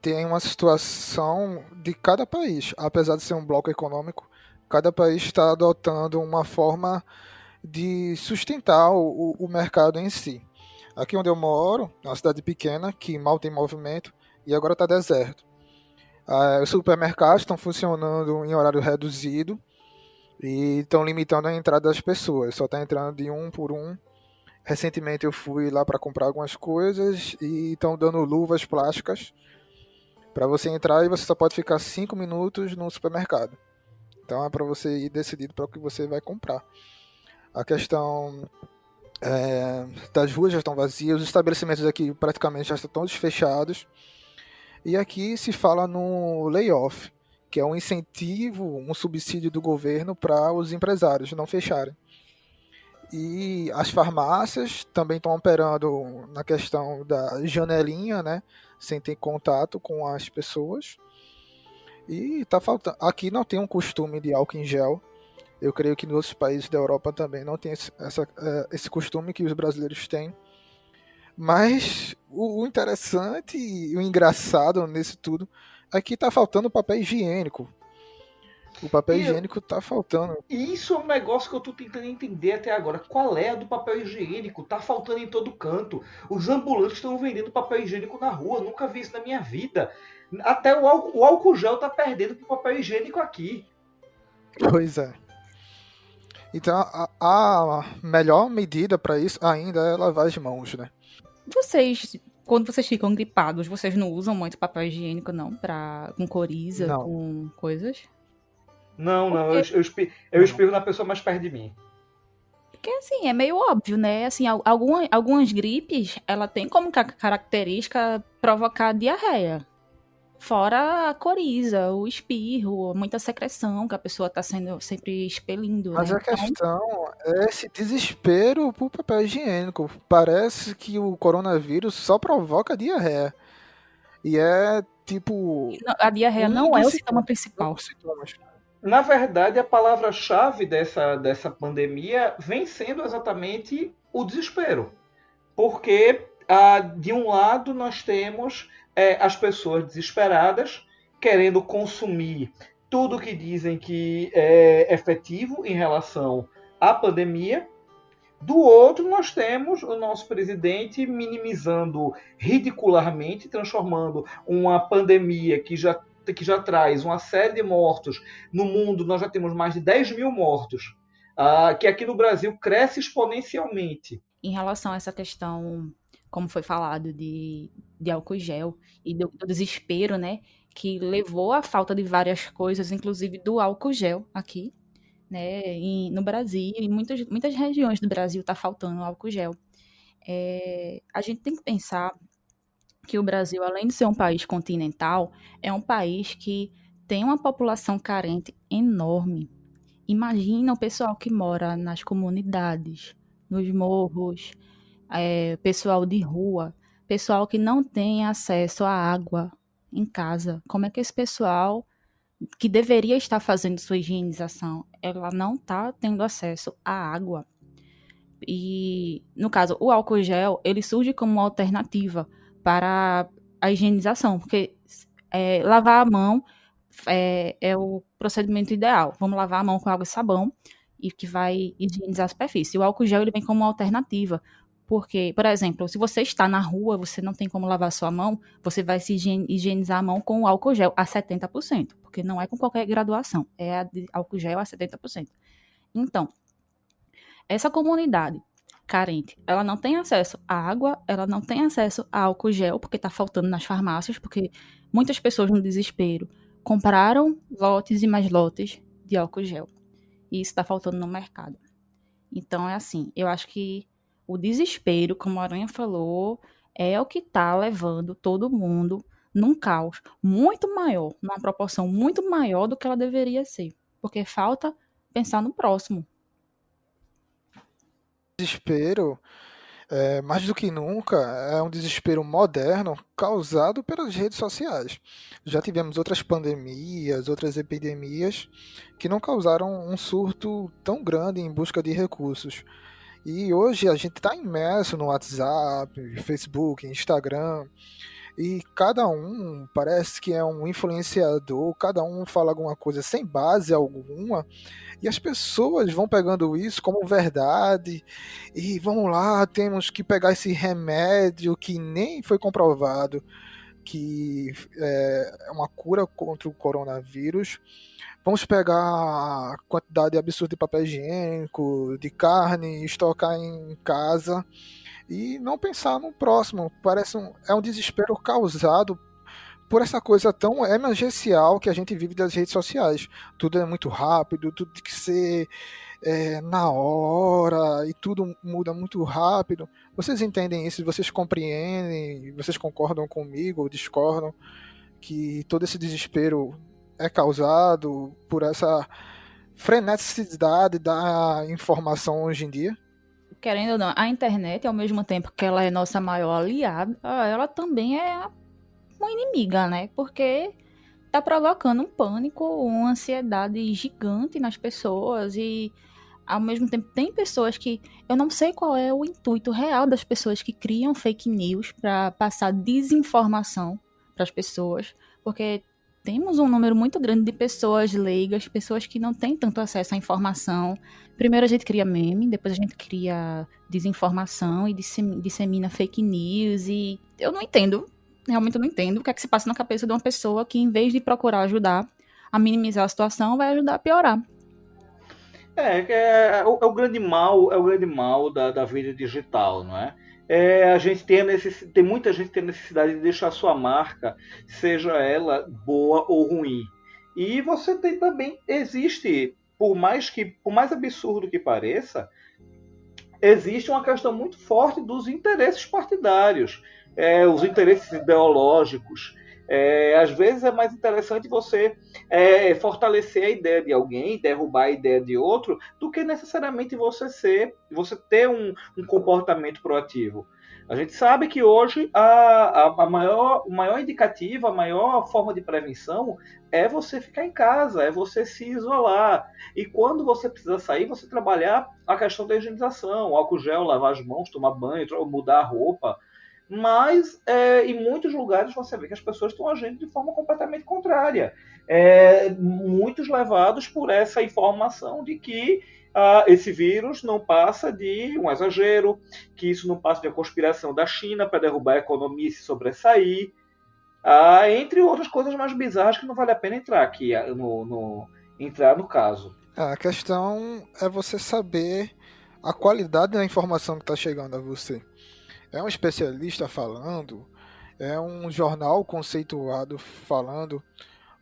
tem uma situação de cada país. Apesar de ser um bloco econômico, cada país está adotando uma forma de sustentar o mercado em si. Aqui onde eu moro, é uma cidade pequena, que mal tem movimento, e agora está deserto. Os supermercados estão funcionando em horário reduzido e estão limitando a entrada das pessoas. Só está entrando de um por um. Recentemente eu fui lá para comprar algumas coisas e estão dando luvas plásticas para você entrar, e você só pode ficar 5 minutos no supermercado. Então é para você ir decidido para o que você vai comprar. A questão das ruas já estão vazias, os estabelecimentos aqui praticamente já estão todos fechados. E aqui se fala no layoff, que é um incentivo, um subsídio do governo para os empresários não fecharem. E as farmácias também estão operando na questão da janelinha, né, sem ter contato com as pessoas. E tá faltando. Aqui não tem um costume de álcool em gel. Eu creio que nos outros países da Europa também não tem esse costume que os brasileiros têm. Mas o interessante e o engraçado nisso tudo é que tá faltando papel higiênico. O papel higiênico tá faltando. E isso é um negócio que eu tô tentando entender até agora. Qual é a do papel higiênico? Tá faltando em todo canto. Os ambulantes estão vendendo papel higiênico na rua. Nunca vi isso na minha vida. Até o álcool gel tá perdendo pro papel higiênico aqui. Pois é. Então a melhor medida para isso ainda é lavar as mãos, né? Vocês, quando vocês ficam gripados, vocês não usam muito papel higiênico, não? Com coriza, Não. com coisas? Não, eu espirro na pessoa mais perto de mim. Porque, assim, é meio óbvio, né? Assim, algumas gripes, ela tem como característica provocar diarreia. Fora a coriza, o espirro, muita secreção que a pessoa tá sendo sempre expelindo, Mas né? a questão é esse desespero por papel higiênico. Parece que o coronavírus só provoca diarreia. E é tipo. A diarreia não um é o dos sintoma principal. sintomas. Na verdade, a palavra-chave dessa pandemia vem sendo exatamente o desespero. Porque De um lado, nós temos as pessoas desesperadas querendo consumir tudo que dizem que é efetivo em relação à pandemia. Do outro, nós temos o nosso presidente minimizando ridicularmente, transformando uma pandemia que já traz uma série de mortos. No mundo, nós já temos mais de 10 mil mortos, que aqui no Brasil cresce exponencialmente. Em relação a essa questão, como foi falado, de álcool gel e do desespero, né, que levou à falta de várias coisas, inclusive do álcool gel aqui, né, no Brasil, em muitas regiões do Brasil está faltando álcool gel. A gente tem que pensar que o Brasil, além de ser um país continental, é um país que tem uma população carente enorme. Imagina o pessoal que mora nas comunidades, nos morros, pessoal de rua, pessoal que não tem acesso à água em casa. Como é que esse pessoal que deveria estar fazendo sua higienização, ela não está tendo acesso à água? E, no caso, o álcool gel, ele surge como uma alternativa para a higienização, porque lavar a mão é o procedimento ideal. Vamos lavar a mão com água e sabão, e que vai higienizar a superfície. O álcool gel ele vem como uma alternativa, porque, por exemplo, se você está na rua, você não tem como lavar a sua mão, você vai se higienizar a mão com o álcool gel a 70%, porque não é com qualquer graduação, é a de álcool gel a 70%. Então, essa comunidade carente, ela não tem acesso à água, ela não tem acesso a álcool gel, porque está faltando nas farmácias, porque muitas pessoas no desespero compraram lotes e mais lotes de álcool gel. E isso está faltando no mercado. Então, é assim, eu acho que o desespero, como a Aranha falou, é o que está levando todo mundo num caos muito maior, numa proporção muito maior do que ela deveria ser. Porque falta pensar no próximo. Desespero, mais do que nunca, é um desespero moderno causado pelas redes sociais. Já tivemos outras pandemias, outras epidemias que não causaram um surto tão grande em busca de recursos. E hoje a gente está imerso no WhatsApp, Facebook, Instagram, e cada um parece que é um influenciador, cada um fala alguma coisa sem base alguma, e as pessoas vão pegando isso como verdade, e vamos lá, temos que pegar esse remédio que nem foi comprovado que é uma cura contra o coronavírus. Vamos pegar a quantidade absurda de papel higiênico, de carne, estocar em casa e não pensar no próximo. É um desespero causado por essa coisa tão emergencial que a gente vive das redes sociais. Tudo é muito rápido, tudo tem que ser na hora e tudo muda muito rápido. Vocês entendem isso? Vocês compreendem? Vocês concordam comigo ou discordam que todo esse desespero é causado por essa freneticidade da informação hoje em dia? Querendo ou não, a internet, ao mesmo tempo que ela é nossa maior aliada, ela também é uma inimiga, né? Porque tá provocando um pânico, uma ansiedade gigante nas pessoas e, ao mesmo tempo, tem pessoas que... Eu não sei qual é o intuito real das pessoas que criam fake news para passar desinformação para as pessoas, porque temos um número muito grande de pessoas leigas, pessoas que não têm tanto acesso à informação. Primeiro a gente cria meme, depois a gente cria desinformação e dissemina fake news. E eu não entendo, realmente eu não entendo o que é que se passa na cabeça de uma pessoa que, em vez de procurar ajudar a minimizar a situação, vai ajudar a piorar. É o grande mal da vida digital, não é? A gente tem muita gente que tem necessidade de deixar sua marca, seja ela boa ou ruim. E você tem também, existe, por mais absurdo que pareça, existe uma questão muito forte dos interesses partidários, os interesses ideológicos. Às vezes é mais interessante você fortalecer a ideia de alguém, derrubar a ideia de outro, do que necessariamente você ter um comportamento proativo. A gente sabe que hoje o maior indicativo, a maior forma de prevenção é você ficar em casa, é você se isolar. E quando você precisa sair, você trabalhar a questão da higienização, álcool gel, lavar as mãos, tomar banho, mudar a roupa. mas em muitos lugares você vê que as pessoas estão agindo de forma completamente contrária. Muitos levados por essa informação de que esse vírus não passa de um exagero, que isso não passa de uma conspiração da China para derrubar a economia e se sobressair, entre outras coisas mais bizarras que não vale a pena entrar aqui entrar no caso. A questão é você saber a qualidade da informação que está chegando a você. É um especialista falando, é um jornal conceituado falando.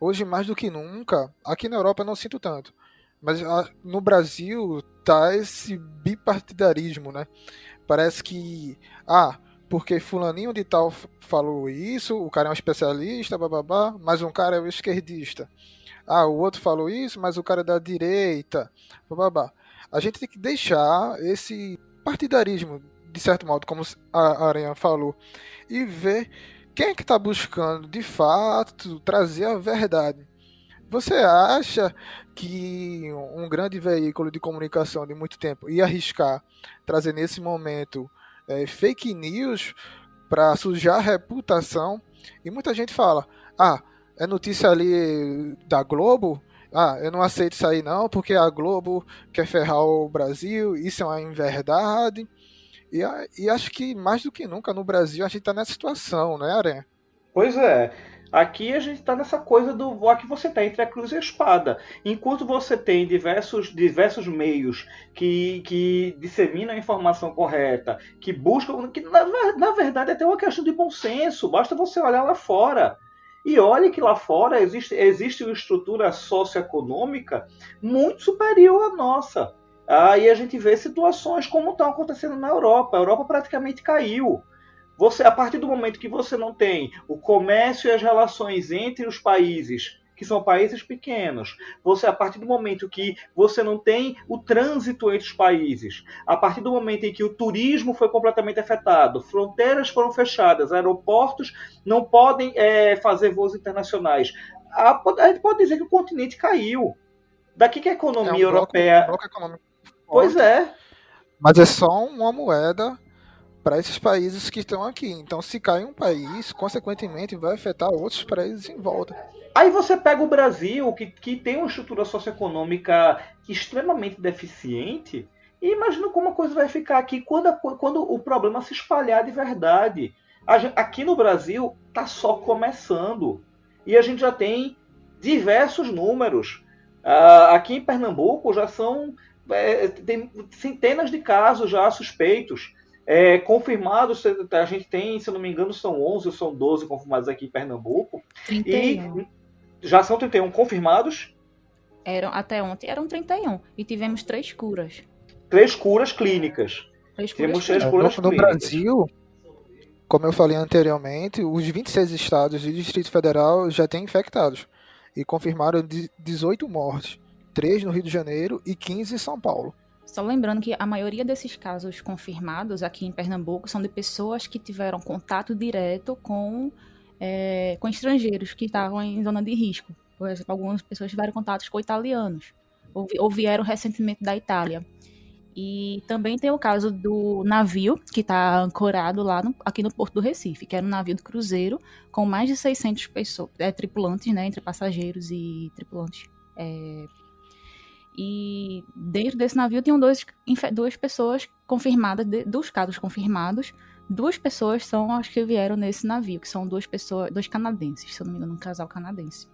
Hoje, mais do que nunca, aqui na Europa eu não sinto tanto, mas no Brasil tá esse bipartidarismo, né? Parece que, porque fulaninho de tal falou isso, o cara é um especialista, bababá, mas um cara é o esquerdista. O outro falou isso, mas o cara é da direita, bababá. A gente tem que deixar esse partidarismo, de certo modo, como a Aranha falou, e ver quem é que está buscando, de fato, trazer a verdade. Você acha que um grande veículo de comunicação de muito tempo ia arriscar trazer nesse momento fake news para sujar a reputação? E muita gente fala, é notícia ali da Globo, eu não aceito isso aí não, porque a Globo quer ferrar o Brasil, isso é uma inverdade. E acho que mais do que nunca no Brasil a gente está nessa situação, né, Aranha? Pois é. Aqui a gente está nessa coisa do aqui você está entre a cruz e a espada. Enquanto você tem diversos meios que disseminam a informação correta, que buscam, que na verdade é até uma questão de bom senso. Basta você olhar lá fora. E olhe que lá fora existe uma estrutura socioeconômica muito superior à nossa. E a gente vê situações como estão acontecendo na Europa. A Europa praticamente caiu. A partir do momento que você não tem o comércio e as relações entre os países, que são países pequenos, a partir do momento que você não tem o trânsito entre os países, a partir do momento em que o turismo foi completamente afetado, fronteiras foram fechadas, aeroportos não podem fazer voos internacionais, a gente pode dizer que o continente caiu. Daqui que a economia europeia... bloco econômico forte, pois é. Mas é só uma moeda para esses países que estão aqui. Então, se cai um país, consequentemente, vai afetar outros países em volta. Aí você pega o Brasil, que tem uma estrutura socioeconômica extremamente deficiente, e imagina como a coisa vai ficar aqui quando o problema se espalhar de verdade. Aqui no Brasil está só começando. E a gente já tem diversos números. Aqui em Pernambuco já tem centenas de casos já suspeitos. Confirmados, a gente tem, se eu não me engano, são 11 ou são 12 confirmados aqui em Pernambuco. 31. E já são 31 confirmados? Até ontem eram 31. E tivemos 3 curas. 3 curas clínicas. Temos 3 curas no clínicas. Brasil, como eu falei anteriormente, os 26 estados e o Distrito Federal já têm infectados. E confirmaram 18 mortes. 3 no Rio de Janeiro e 15 em São Paulo. Só lembrando que a maioria desses casos confirmados aqui em Pernambuco são de pessoas que tiveram contato direto com estrangeiros que estavam em zona de risco. Por exemplo, algumas pessoas tiveram contatos com italianos ou vieram recentemente da Itália. E também tem o caso do navio que está ancorado lá aqui no Porto do Recife, que era um navio de cruzeiro com mais de 600 pessoas, tripulantes, né, entre passageiros e tripulantes. E dentro desse navio tinham duas pessoas confirmadas, dos casos confirmados, 2 pessoas são as que vieram nesse navio, que são 2 canadenses, se eu não me engano, um casal canadense.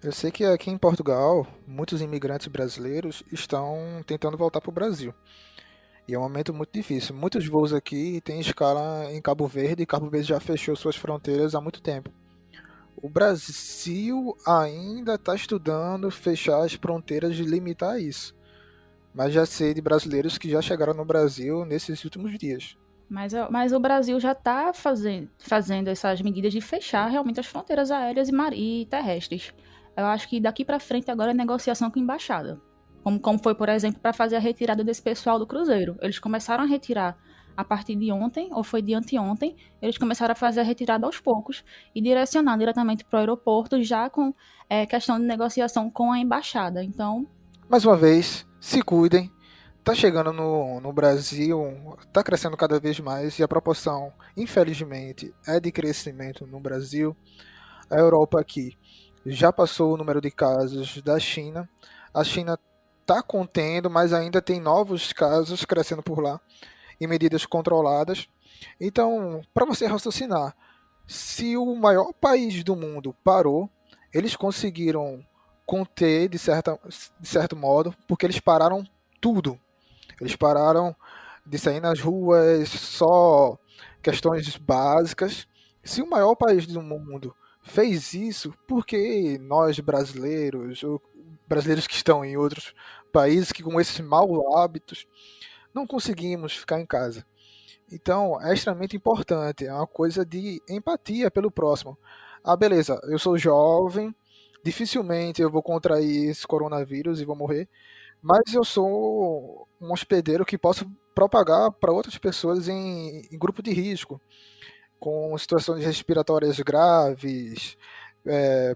Eu sei que aqui em Portugal, muitos imigrantes brasileiros estão tentando voltar para o Brasil. E é um momento muito difícil. Muitos voos aqui têm escala em Cabo Verde, e Cabo Verde já fechou suas fronteiras há muito tempo. O Brasil ainda está estudando fechar as fronteiras e limitar isso. Mas já sei de brasileiros que já chegaram no Brasil nesses últimos dias. Mas o Brasil já está fazendo essas medidas de fechar realmente as fronteiras aéreas e terrestres. Eu acho que daqui para frente agora é negociação com a embaixada. Como foi, por exemplo, para fazer a retirada desse pessoal do cruzeiro. Eles começaram a retirar a partir de ontem, ou foi de anteontem, eles começaram a fazer a retirada aos poucos e direcionar diretamente para o aeroporto, já com questão de negociação com a embaixada. Então, mais uma vez, se cuidem, tá chegando no Brasil, tá crescendo cada vez mais e a proporção, infelizmente, é de crescimento no Brasil. A Europa aqui já passou o número de casos da China. A China tá contendo, mas ainda tem novos casos crescendo por lá em medidas controladas. Então, para você raciocinar, se o maior país do mundo parou, eles conseguiram conter de certo modo, porque eles pararam tudo. Eles pararam de sair nas ruas, só questões básicas. Se o maior país do mundo fez isso, por que nós brasileiros, ou brasileiros que estão em outros países que com esses maus hábitos, não conseguimos ficar em casa? Então, é extremamente importante, é uma coisa de empatia pelo próximo. Ah, beleza, eu sou jovem, dificilmente eu vou contrair esse coronavírus e vou morrer, mas eu sou um hospedeiro que posso propagar para outras pessoas em grupo de risco, com situações respiratórias graves,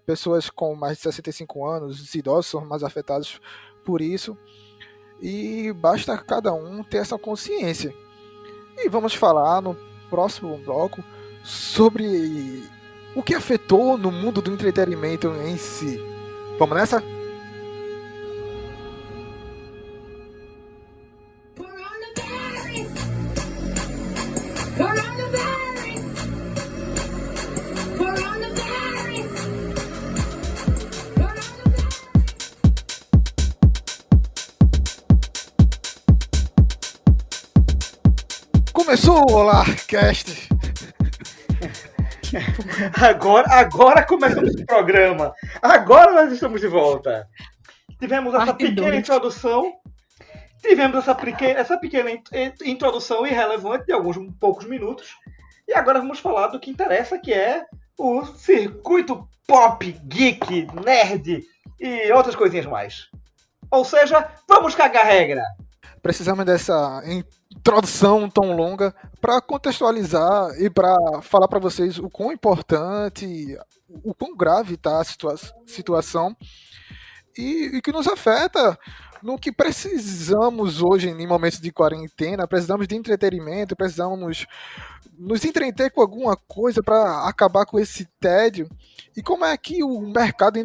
pessoas com mais de 65 anos, os idosos são mais afetados por isso, e basta cada um ter essa consciência. E vamos falar no próximo bloco sobre o que afetou no mundo do entretenimento em si. Vamos nessa? Começou o Olarcast! Agora começamos o programa. Agora nós estamos de volta. Tivemos essa pequena introdução. Tivemos essa pequena introdução irrelevante de alguns poucos minutos. E agora vamos falar do que interessa, que é o circuito pop, geek, nerd e outras coisinhas mais. Ou seja, vamos cagar regra. Precisamos dessa introdução tão longa para contextualizar e para falar para vocês o quão importante, o quão grave está a situação e que nos afeta no que precisamos hoje em momentos de quarentena. Precisamos de entretenimento, precisamos nos entreter com alguma coisa para acabar com esse tédio. E como é que o mercado de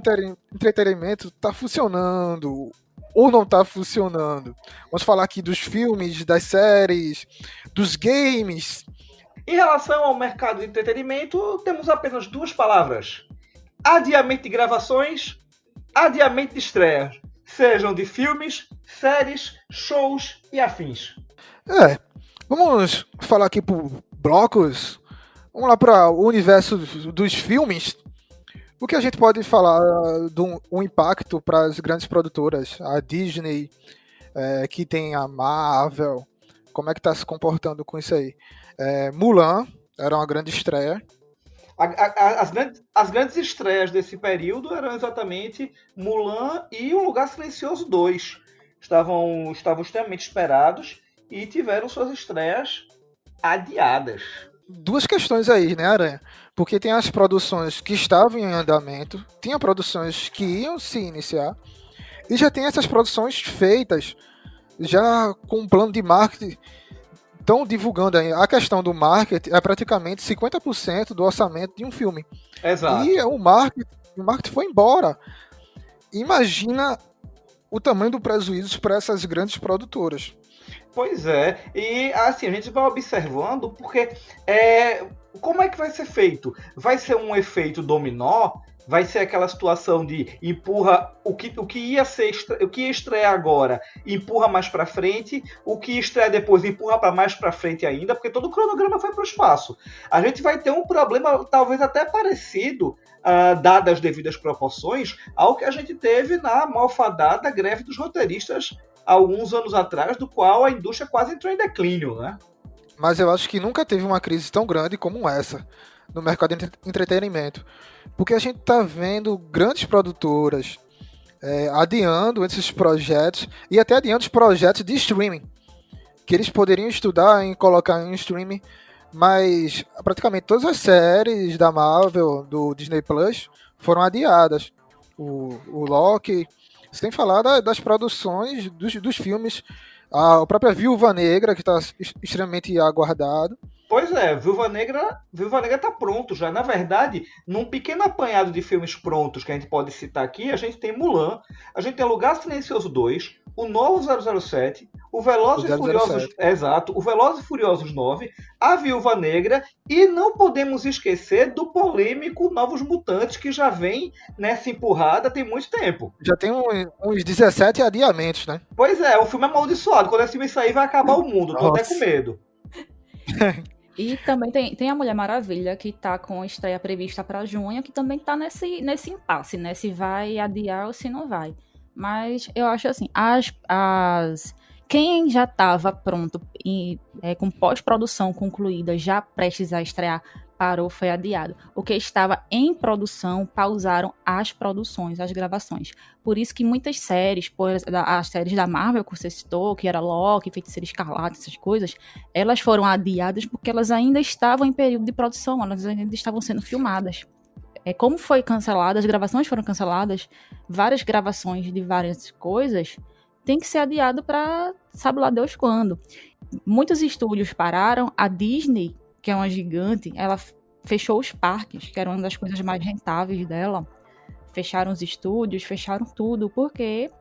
entretenimento está funcionando ou não está funcionando? Vamos falar aqui dos filmes, das séries, dos games. Em relação ao mercado de entretenimento, temos apenas duas palavras: adiamento de gravações, adiamento de estreias, sejam de filmes, séries, shows e afins. Vamos falar aqui por blocos. Vamos lá para o universo dos filmes. O que a gente pode falar do impacto para as grandes produtoras? A Disney, que tem a Marvel, como é que está se comportando com isso aí? Mulan era uma grande estreia. As grandes estreias desse período eram exatamente Mulan e O Lugar Silencioso 2. Estavam extremamente esperados e tiveram suas estreias adiadas. Duas questões aí, né, Aranha? Porque tem as produções que estavam em andamento, tinha produções que iam se iniciar, e já tem essas produções feitas, já com um plano de marketing. Estão divulgando aí. A questão do marketing é praticamente 50% do orçamento de um filme. Exato. E o marketing foi embora. Imagina o tamanho do prejuízo para essas grandes produtoras. Pois é, e assim, a gente vai observando porque como é que vai ser feito? Vai ser um efeito dominó? Vai ser aquela situação de empurra o que ia estrear agora, empurra mais para frente, o que estreia depois empurra para mais para frente ainda, porque todo o cronograma foi para o espaço. A gente vai ter um problema talvez até parecido, dadas as devidas proporções, ao que a gente teve na malfadada greve dos roteiristas alguns anos atrás, do qual a indústria quase entrou em declínio, né? Mas eu acho que nunca teve uma crise tão grande como essa no mercado de entretenimento. Porque a gente está vendo grandes produtoras adiando esses projetos e até adiando os projetos de streaming, que eles poderiam estudar em colocar em streaming, mas praticamente todas as séries da Marvel, do Disney Plus, foram adiadas. O Loki, sem falar das produções dos filmes, A própria Viúva Negra, que está extremamente aguardado. Pois é, Viúva Negra tá pronto já. Na verdade, num pequeno apanhado de filmes prontos que a gente pode citar aqui, a gente tem Mulan, a gente tem Lugar Silencioso 2, o novo 007, o Velozes e Furiosos, exato, o Velozes e Furiosos 9, a Viúva Negra, e não podemos esquecer do polêmico Novos Mutantes, que já vem nessa empurrada tem muito tempo. Já tem uns 17 adiamentos, né? Pois é, o filme é amaldiçoado. Quando esse filme sair, vai acabar o mundo. Tô até com medo. E também tem a Mulher Maravilha, que tá com a estreia prevista para junho, que também tá nesse impasse, né? Se vai adiar ou se não vai. Mas eu acho assim, quem já estava pronto e com pós-produção concluída, já prestes a estrear, parou, foi adiado. O que estava em produção, pausaram as produções, as gravações. Por isso que muitas séries, as séries da Marvel que você citou, que era Loki, Feiticeira Escarlate, essas coisas, elas foram adiadas porque elas ainda estavam em período de produção, elas ainda estavam sendo filmadas. Como foi cancelada, as gravações foram canceladas, várias gravações de várias coisas, tem que ser adiado para sabe lá Deus quando. Muitos estúdios pararam, a Disney, que é uma gigante, ela fechou os parques, que era uma das coisas mais rentáveis dela. Fecharam os estúdios, fecharam tudo, porque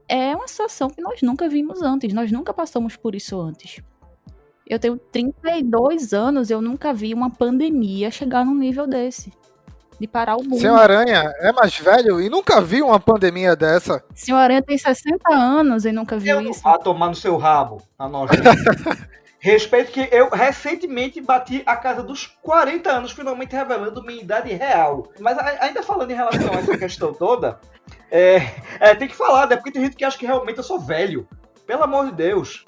é uma situação que nós nunca vimos antes, nós nunca passamos por isso antes. Eu tenho 32 anos, eu nunca vi uma pandemia chegar num nível desse, de parar o mundo. Senhor Aranha é mais velho e nunca viu uma pandemia dessa. Senhor Aranha tem 60 anos e nunca viu isso. Vá tomar no seu rabo, a nós. Respeito que eu recentemente bati a casa dos 40 anos, finalmente revelando minha idade real. Mas ainda falando em relação a essa questão toda, tem que falar, né? Porque tem gente que acha que realmente eu sou velho. Pelo amor de Deus.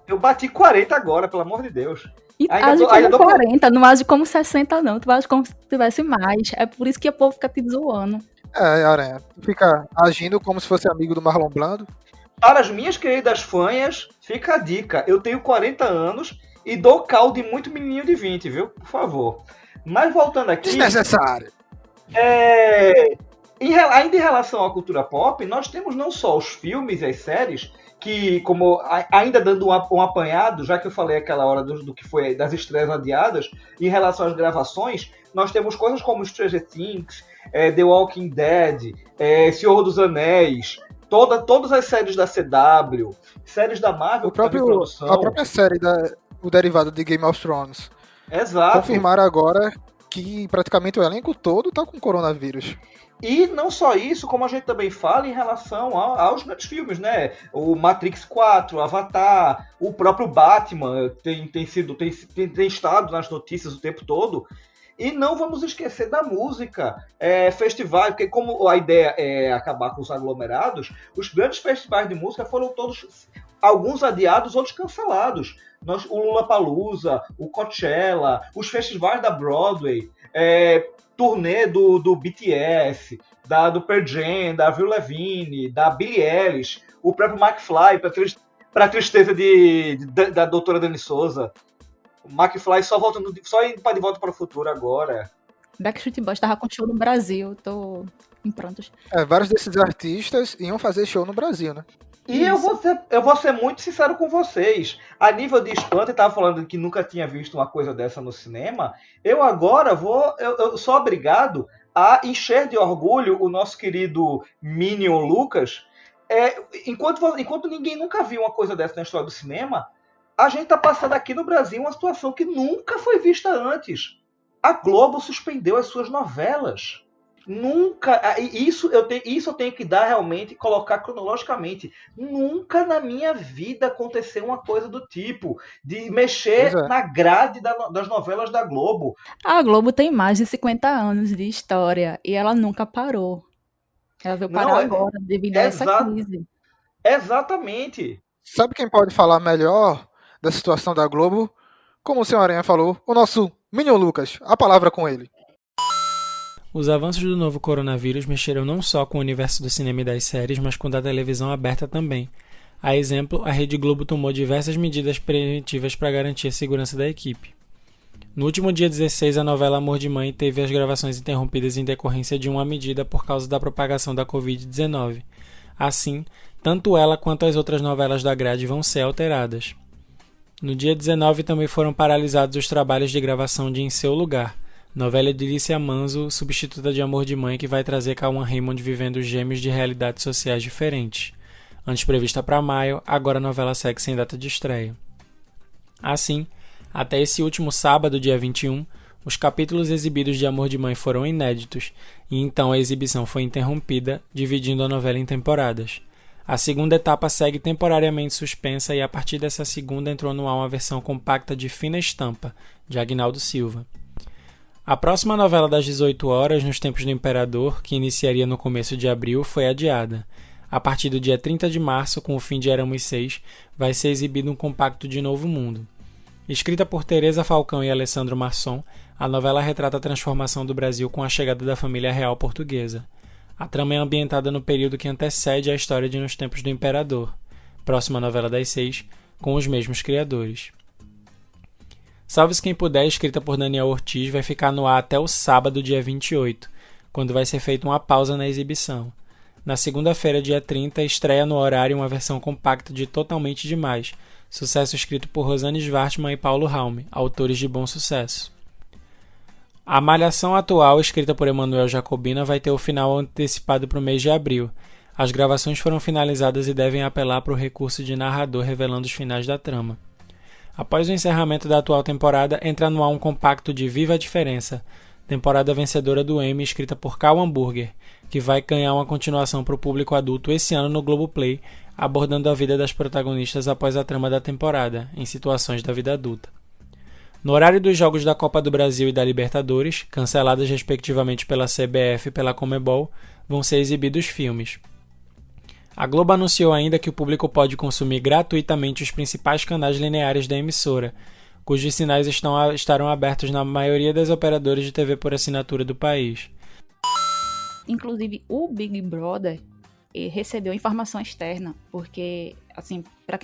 Eu bati 40 agora, pelo amor de Deus. E age como 40, não age como 60 não, tu age como se tivesse mais. É por isso que o povo fica te zoando. Aranha, tu fica agindo como se fosse amigo do Marlon Brando. Para as minhas queridas fanhas, fica a dica. Eu tenho 40 anos e dou caldo de muito menininho de 20, viu? Por favor. Mas voltando aqui... Desnecessário. Ainda em relação à cultura pop, nós temos não só os filmes e as séries, que, como ainda dando um apanhado, já que eu falei aquela hora do que foi das estreias adiadas, em relação às gravações, nós temos coisas como Stranger Things, The Walking Dead, Senhor dos Anéis... Todas as séries da CW, séries da Marvel, a própria série, o derivado de Game of Thrones. Exato. Confirmaram agora que praticamente o elenco todo tá com coronavírus. E não só isso, como a gente também fala em relação aos grandes filmes, né? O Matrix 4, Avatar, o próprio Batman tem estado nas notícias o tempo todo. E não vamos esquecer da música, festivais, porque como a ideia é acabar com os aglomerados, os grandes festivais de música foram todos, alguns adiados, outros cancelados. O Lollapalooza, o Coachella, os festivais da Broadway, turnê do BTS, do Pearl Jam, da Avril Lavigne, da Billie Eilish, o próprio McFly, para tristeza da doutora Dani Souza. O McFly só indo de volta para o futuro agora. Backstreet Boys tava com show no Brasil, tô em prontos. Vários desses artistas iam fazer show no Brasil, né? E eu vou ser muito sincero com vocês. A nível de espanto, eu tava falando que nunca tinha visto uma coisa dessa no cinema. Eu agora eu sou obrigado a encher de orgulho o nosso querido Minion Lucas. Enquanto ninguém nunca viu uma coisa dessa na história do cinema, a gente tá passando aqui no Brasil uma situação que nunca foi vista antes. A Globo suspendeu as suas novelas. Nunca. Isso eu tenho que dar realmente, colocar cronologicamente. Nunca na minha vida aconteceu uma coisa do tipo de mexer na grade das novelas da Globo. A Globo tem mais de 50 anos de história e ela nunca parou. Ela veio parar agora devido a essa crise. Exatamente. Sabe quem pode falar melhor da situação da Globo? Como o senhor Aranha falou, o nosso Minion Lucas. A palavra com ele. Os avanços do novo coronavírus mexeram não só com o universo do cinema e das séries, mas com o da televisão aberta também. A exemplo, a Rede Globo tomou diversas medidas preventivas para garantir a segurança da equipe. No último dia 16, a novela Amor de Mãe teve as gravações interrompidas em decorrência de uma medida por causa da propagação da Covid-19. Assim, tanto ela quanto as outras novelas da grade vão ser alteradas. No dia 19 também foram paralisados os trabalhos de gravação de Em Seu Lugar, novela de Lícia Manso, substituta de Amor de Mãe, que vai trazer Cauã Raymond vivendo gêmeos de realidades sociais diferentes. Antes prevista para maio, agora a novela segue sem data de estreia. Assim, até esse último sábado, dia 21, os capítulos exibidos de Amor de Mãe foram inéditos, e então a exibição foi interrompida, dividindo a novela em temporadas. A segunda etapa segue temporariamente suspensa e a partir dessa segunda entrou no ar uma versão compacta de Fina Estampa, de Agnaldo Silva. A próxima novela das 18 horas, Nos Tempos do Imperador, que iniciaria no começo de abril, foi adiada. A partir do dia 30 de março, com o fim de Éramos Seis, vai ser exibido um compacto de Novo Mundo. Escrita por Teresa Falcão e Alessandro Marçom, a novela retrata a transformação do Brasil com a chegada da família real portuguesa. A trama é ambientada no período que antecede a história de Nos Tempos do Imperador, próxima novela das 6, com os mesmos criadores. Salve-se Quem Puder, escrita por Daniel Ortiz, vai ficar no ar até o sábado, dia 28, quando vai ser feita uma pausa na exibição. Na segunda-feira, dia 30, estreia no horário uma versão compacta de Totalmente Demais, sucesso escrito por Rosane Schwartzman e Paulo Raume, autores de Bom Sucesso. A Malhação atual, escrita por Emanuel Jacobina, vai ter o final antecipado para o mês de abril. As gravações foram finalizadas e devem apelar para o recurso de narrador revelando os finais da trama. Após o encerramento da atual temporada, entra no ar um compacto de Viva a Diferença, temporada vencedora do Emmy, escrita por Karl Hamburger, que vai ganhar uma continuação para o público adulto esse ano no Globoplay, abordando a vida das protagonistas após a trama da temporada, em situações da vida adulta. No horário dos Jogos da Copa do Brasil e da Libertadores, canceladas respectivamente pela CBF e pela Conmebol, vão ser exibidos filmes. A Globo anunciou ainda que o público pode consumir gratuitamente os principais canais lineares da emissora, cujos sinais estarão abertos na maioria das operadoras de TV por assinatura do país. Inclusive, o Big Brother recebeu informação externa, porque, assim, para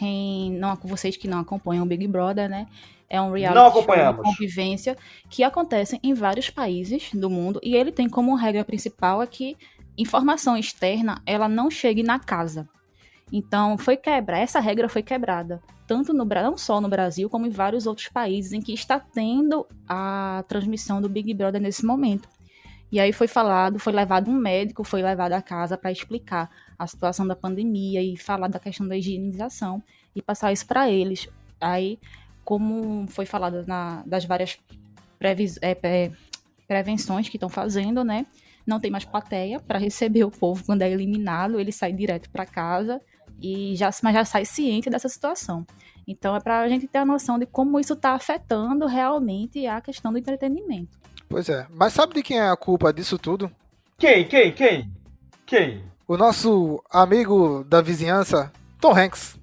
vocês que não acompanham o Big Brother, né, é um reality show de convivência que acontece em vários países do mundo, e ele tem como regra principal que informação externa, ela não chegue na casa. Então, essa regra foi quebrada, não só no Brasil, como em vários outros países em que está tendo a transmissão do Big Brother nesse momento. E aí foi levado um médico, foi levado à casa para explicar a situação da pandemia e falar da questão da higienização e passar isso para eles. Aí, como foi falado das várias prevenções que estão fazendo, né? Não tem mais plateia para receber o povo quando é eliminado, ele sai direto para casa mas já sai ciente dessa situação. Então é para a gente ter a noção de como isso está afetando realmente a questão do entretenimento. Pois é, mas sabe de quem é a culpa disso tudo? Quem? O nosso amigo da vizinhança, Tom Hanks.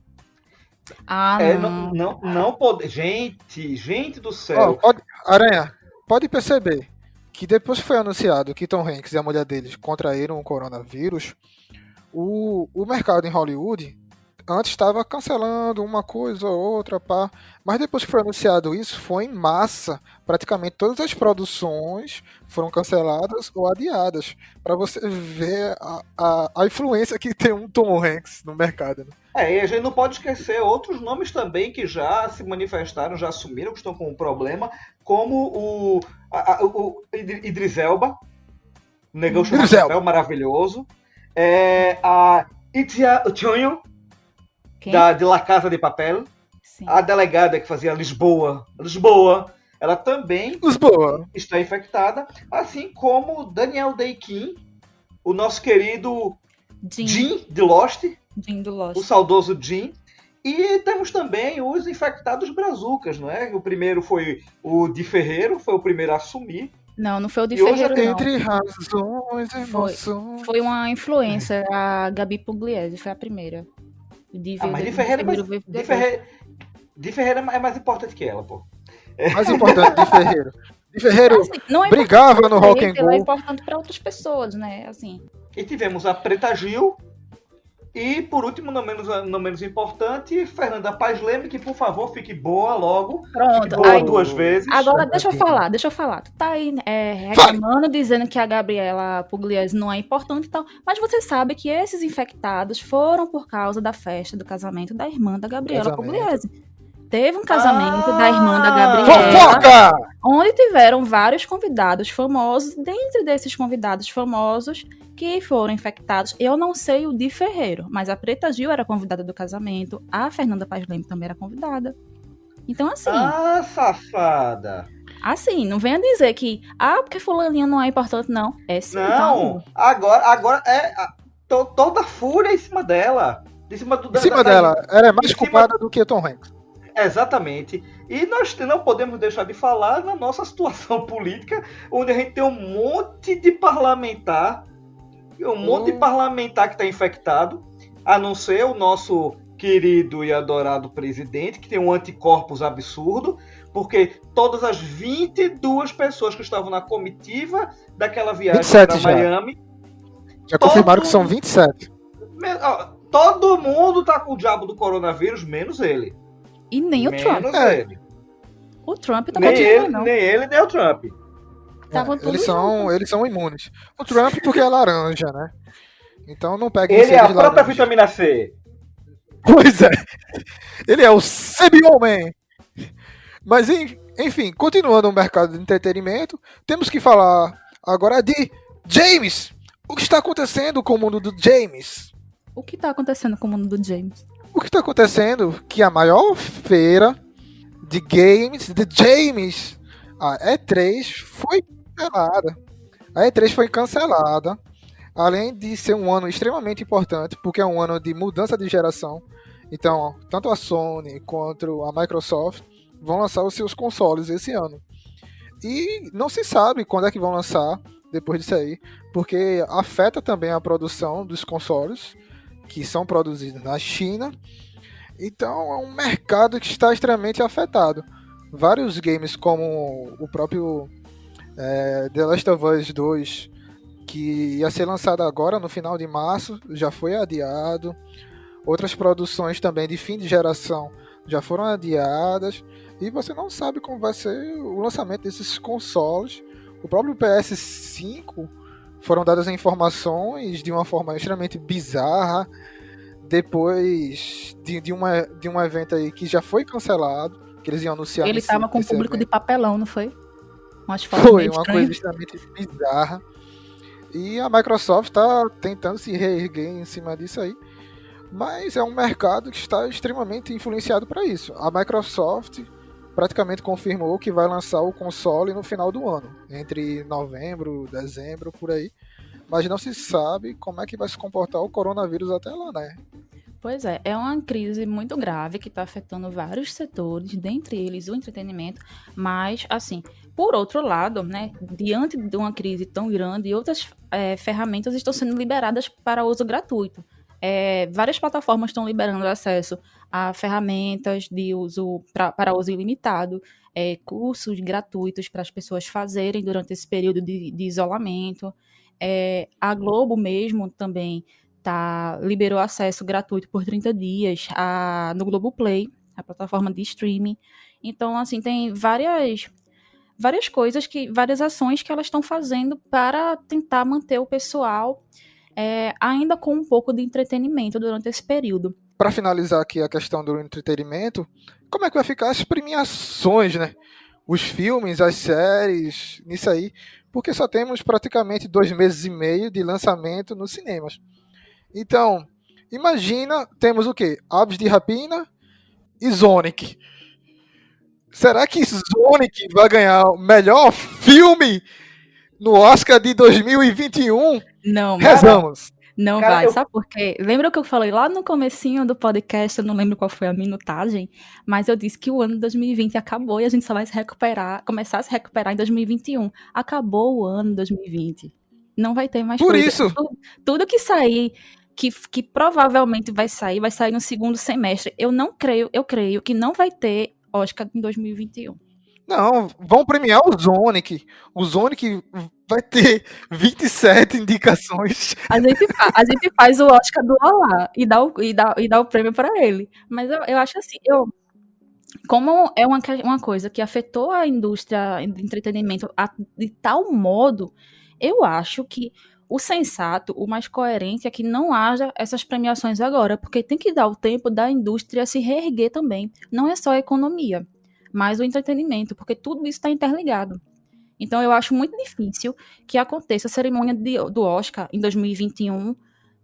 Não pode. Gente do céu. Aranha, pode perceber que depois que foi anunciado que Tom Hanks e a mulher deles contraíram o coronavírus, o mercado em Hollywood antes estava cancelando uma coisa ou outra, mas depois que foi anunciado isso, foi em massa. Praticamente todas as produções foram canceladas ou adiadas, para você ver a influência que tem um Tom Hanks no mercado. Né? E a gente não pode esquecer outros nomes também que já se manifestaram, já assumiram que estão com um problema, como o Idris Elba, o negão chamado maravilhoso, a Itia Tionho, de La Casa de Papel, sim. A delegada que fazia Lisboa, ela também está infectada, assim como Daniel Day-Kim, o nosso querido Jim de Lost, o saudoso Jim, e temos também os infectados brazucas, não é? O primeiro foi o Di Ferreiro, foi o primeiro a assumir. Não foi o Di Ferreiro, não. Entre razões e emoções. Foi uma influencer, a Gabi Pugliese, foi a primeira. Mas Di Ferreiro é mais importante que ela, pô. Mais importante, Di Ferreiro. Di Ferreiro assim, brigava no Rock and Roll. É importante para outras pessoas, né? Assim. E tivemos a Preta Gil, E, por último, não menos importante, Fernanda Paes Leme, que, por favor, fique boa logo. Pronto. Fique boa Aí, 2 vezes. agora, deixa eu falar. Tu tá aí reclamando, dizendo que a Gabriela Pugliese não é importante e tal, mas você sabe que esses infectados foram por causa da festa do casamento da irmã da Gabriela Pugliese. Teve um casamento da irmã da Gabriela, Fofoca! onde tiveram vários convidados famosos. Dentre desses convidados famosos que foram infectados, eu não sei o Di Ferreiro, mas a Preta Gil era convidada do casamento, a Fernanda Paes Leme também era convidada. Então, assim... Ah, safada! Assim, não venha dizer que, porque fulaninho não é importante, não. É sim, Não, então. agora toda a fúria em cima dela. Em cima Dela. Ela é mais em cima- culpada do que Tom Hanks. Exatamente. E nós não podemos deixar de falar na nossa situação política, onde a gente tem um monte de parlamentar, que está infectado, a não ser o nosso querido e adorado presidente, que tem um anticorpos absurdo, porque todas as 22 pessoas que estavam na comitiva daquela viagem 27 para já. Miami, Já confirmaram que são 27. todo mundo tá com o diabo do coronavírus, menos ele. E nem o Trump. Menos ele. O Trump não Nem continua, ele, não. nem ele, nem o Trump. Estavam todos Eles são imunes. O Trump porque é laranja, né? Então não pega Ele é a de própria laranja. vitamina C. Pois é. Ele é o semi-homem. Mas, enfim, continuando no mercado de entretenimento, temos que falar agora de James. O que está acontecendo com o mundo do James? O que tá acontecendo com o mundo do James? O que está acontecendo que a maior feira de games de James, a E3, foi cancelada. A E3 foi cancelada, além de ser um ano extremamente importante, porque é um ano de mudança de geração. Então, tanto a Sony quanto a Microsoft vão lançar os seus consoles esse ano. E não se sabe quando é que vão lançar depois disso aí, porque afeta também a produção dos consoles que são produzidos na China. Então é um mercado que está extremamente afetado. Vários games como o próprio The Last of Us 2, que ia ser lançado agora no final de março, já foi adiado. Outras produções também de fim de geração já foram adiadas. E você não sabe como vai ser o lançamento desses consoles. O próprio PS5 foram dadas informações de uma forma extremamente bizarra, depois de um evento aí que já foi cancelado, que eles iam anunciar. Ele tava com o público de papelão, não foi? Umas fotos Foi meio uma estranhas. coisa extremamente bizarra. E a Microsoft está tentando se reerguer em cima disso aí. Mas é um mercado que está extremamente influenciado para isso. A Microsoft praticamente confirmou que vai lançar o console no final do ano, entre novembro, dezembro, por aí. Mas não se sabe como é que vai se comportar o coronavírus até lá, né? Pois é uma crise muito grave que está afetando vários setores, dentre eles o entretenimento, mas, assim, por outro lado, né, diante de uma crise tão grande, outras ferramentas estão sendo liberadas para uso gratuito. Várias plataformas estão liberando acesso a ferramentas de uso para uso ilimitado, cursos gratuitos para as pessoas fazerem durante esse período de isolamento. A Globo mesmo também liberou acesso gratuito por 30 dias no Globoplay, a plataforma de streaming. Então, assim, tem várias coisas, várias ações que elas estão fazendo para tentar manter o pessoal ainda com um pouco de entretenimento durante esse período. Para finalizar aqui a questão do entretenimento, como é que vai ficar as premiações, né? Os filmes, as séries, nisso aí, porque só temos praticamente 2 meses e meio de lançamento nos cinemas. Então, imagina, temos o quê? Aves de Rapina e Sonic. Será que Sonic vai ganhar o melhor filme no Oscar de 2021? Não, Rezamos. Não Cara, vai, sabe por quê? Lembra que eu falei lá no comecinho do podcast, eu não lembro qual foi a minutagem, mas eu disse que o ano de 2020 acabou e a gente só vai começar a se recuperar em 2021. Acabou o ano de 2020. Não vai ter mais Por coisa. isso. Tudo que sair, que provavelmente vai sair no segundo semestre. Eu creio que não vai ter Oscar em 2021. Não, vão premiar o Sonic. O Sonic vai ter 27 indicações. A gente faz o Oscar do Olá e dá o prêmio pra ele. Mas eu acho assim, como é uma coisa que afetou a indústria de entretenimento de tal modo, eu acho que o sensato, o mais coerente é que não haja essas premiações agora, porque tem que dar o tempo da indústria se reerguer também. Não é só a economia, mas o entretenimento, porque tudo isso está interligado. Então eu acho muito difícil que aconteça a cerimônia do Oscar em 2021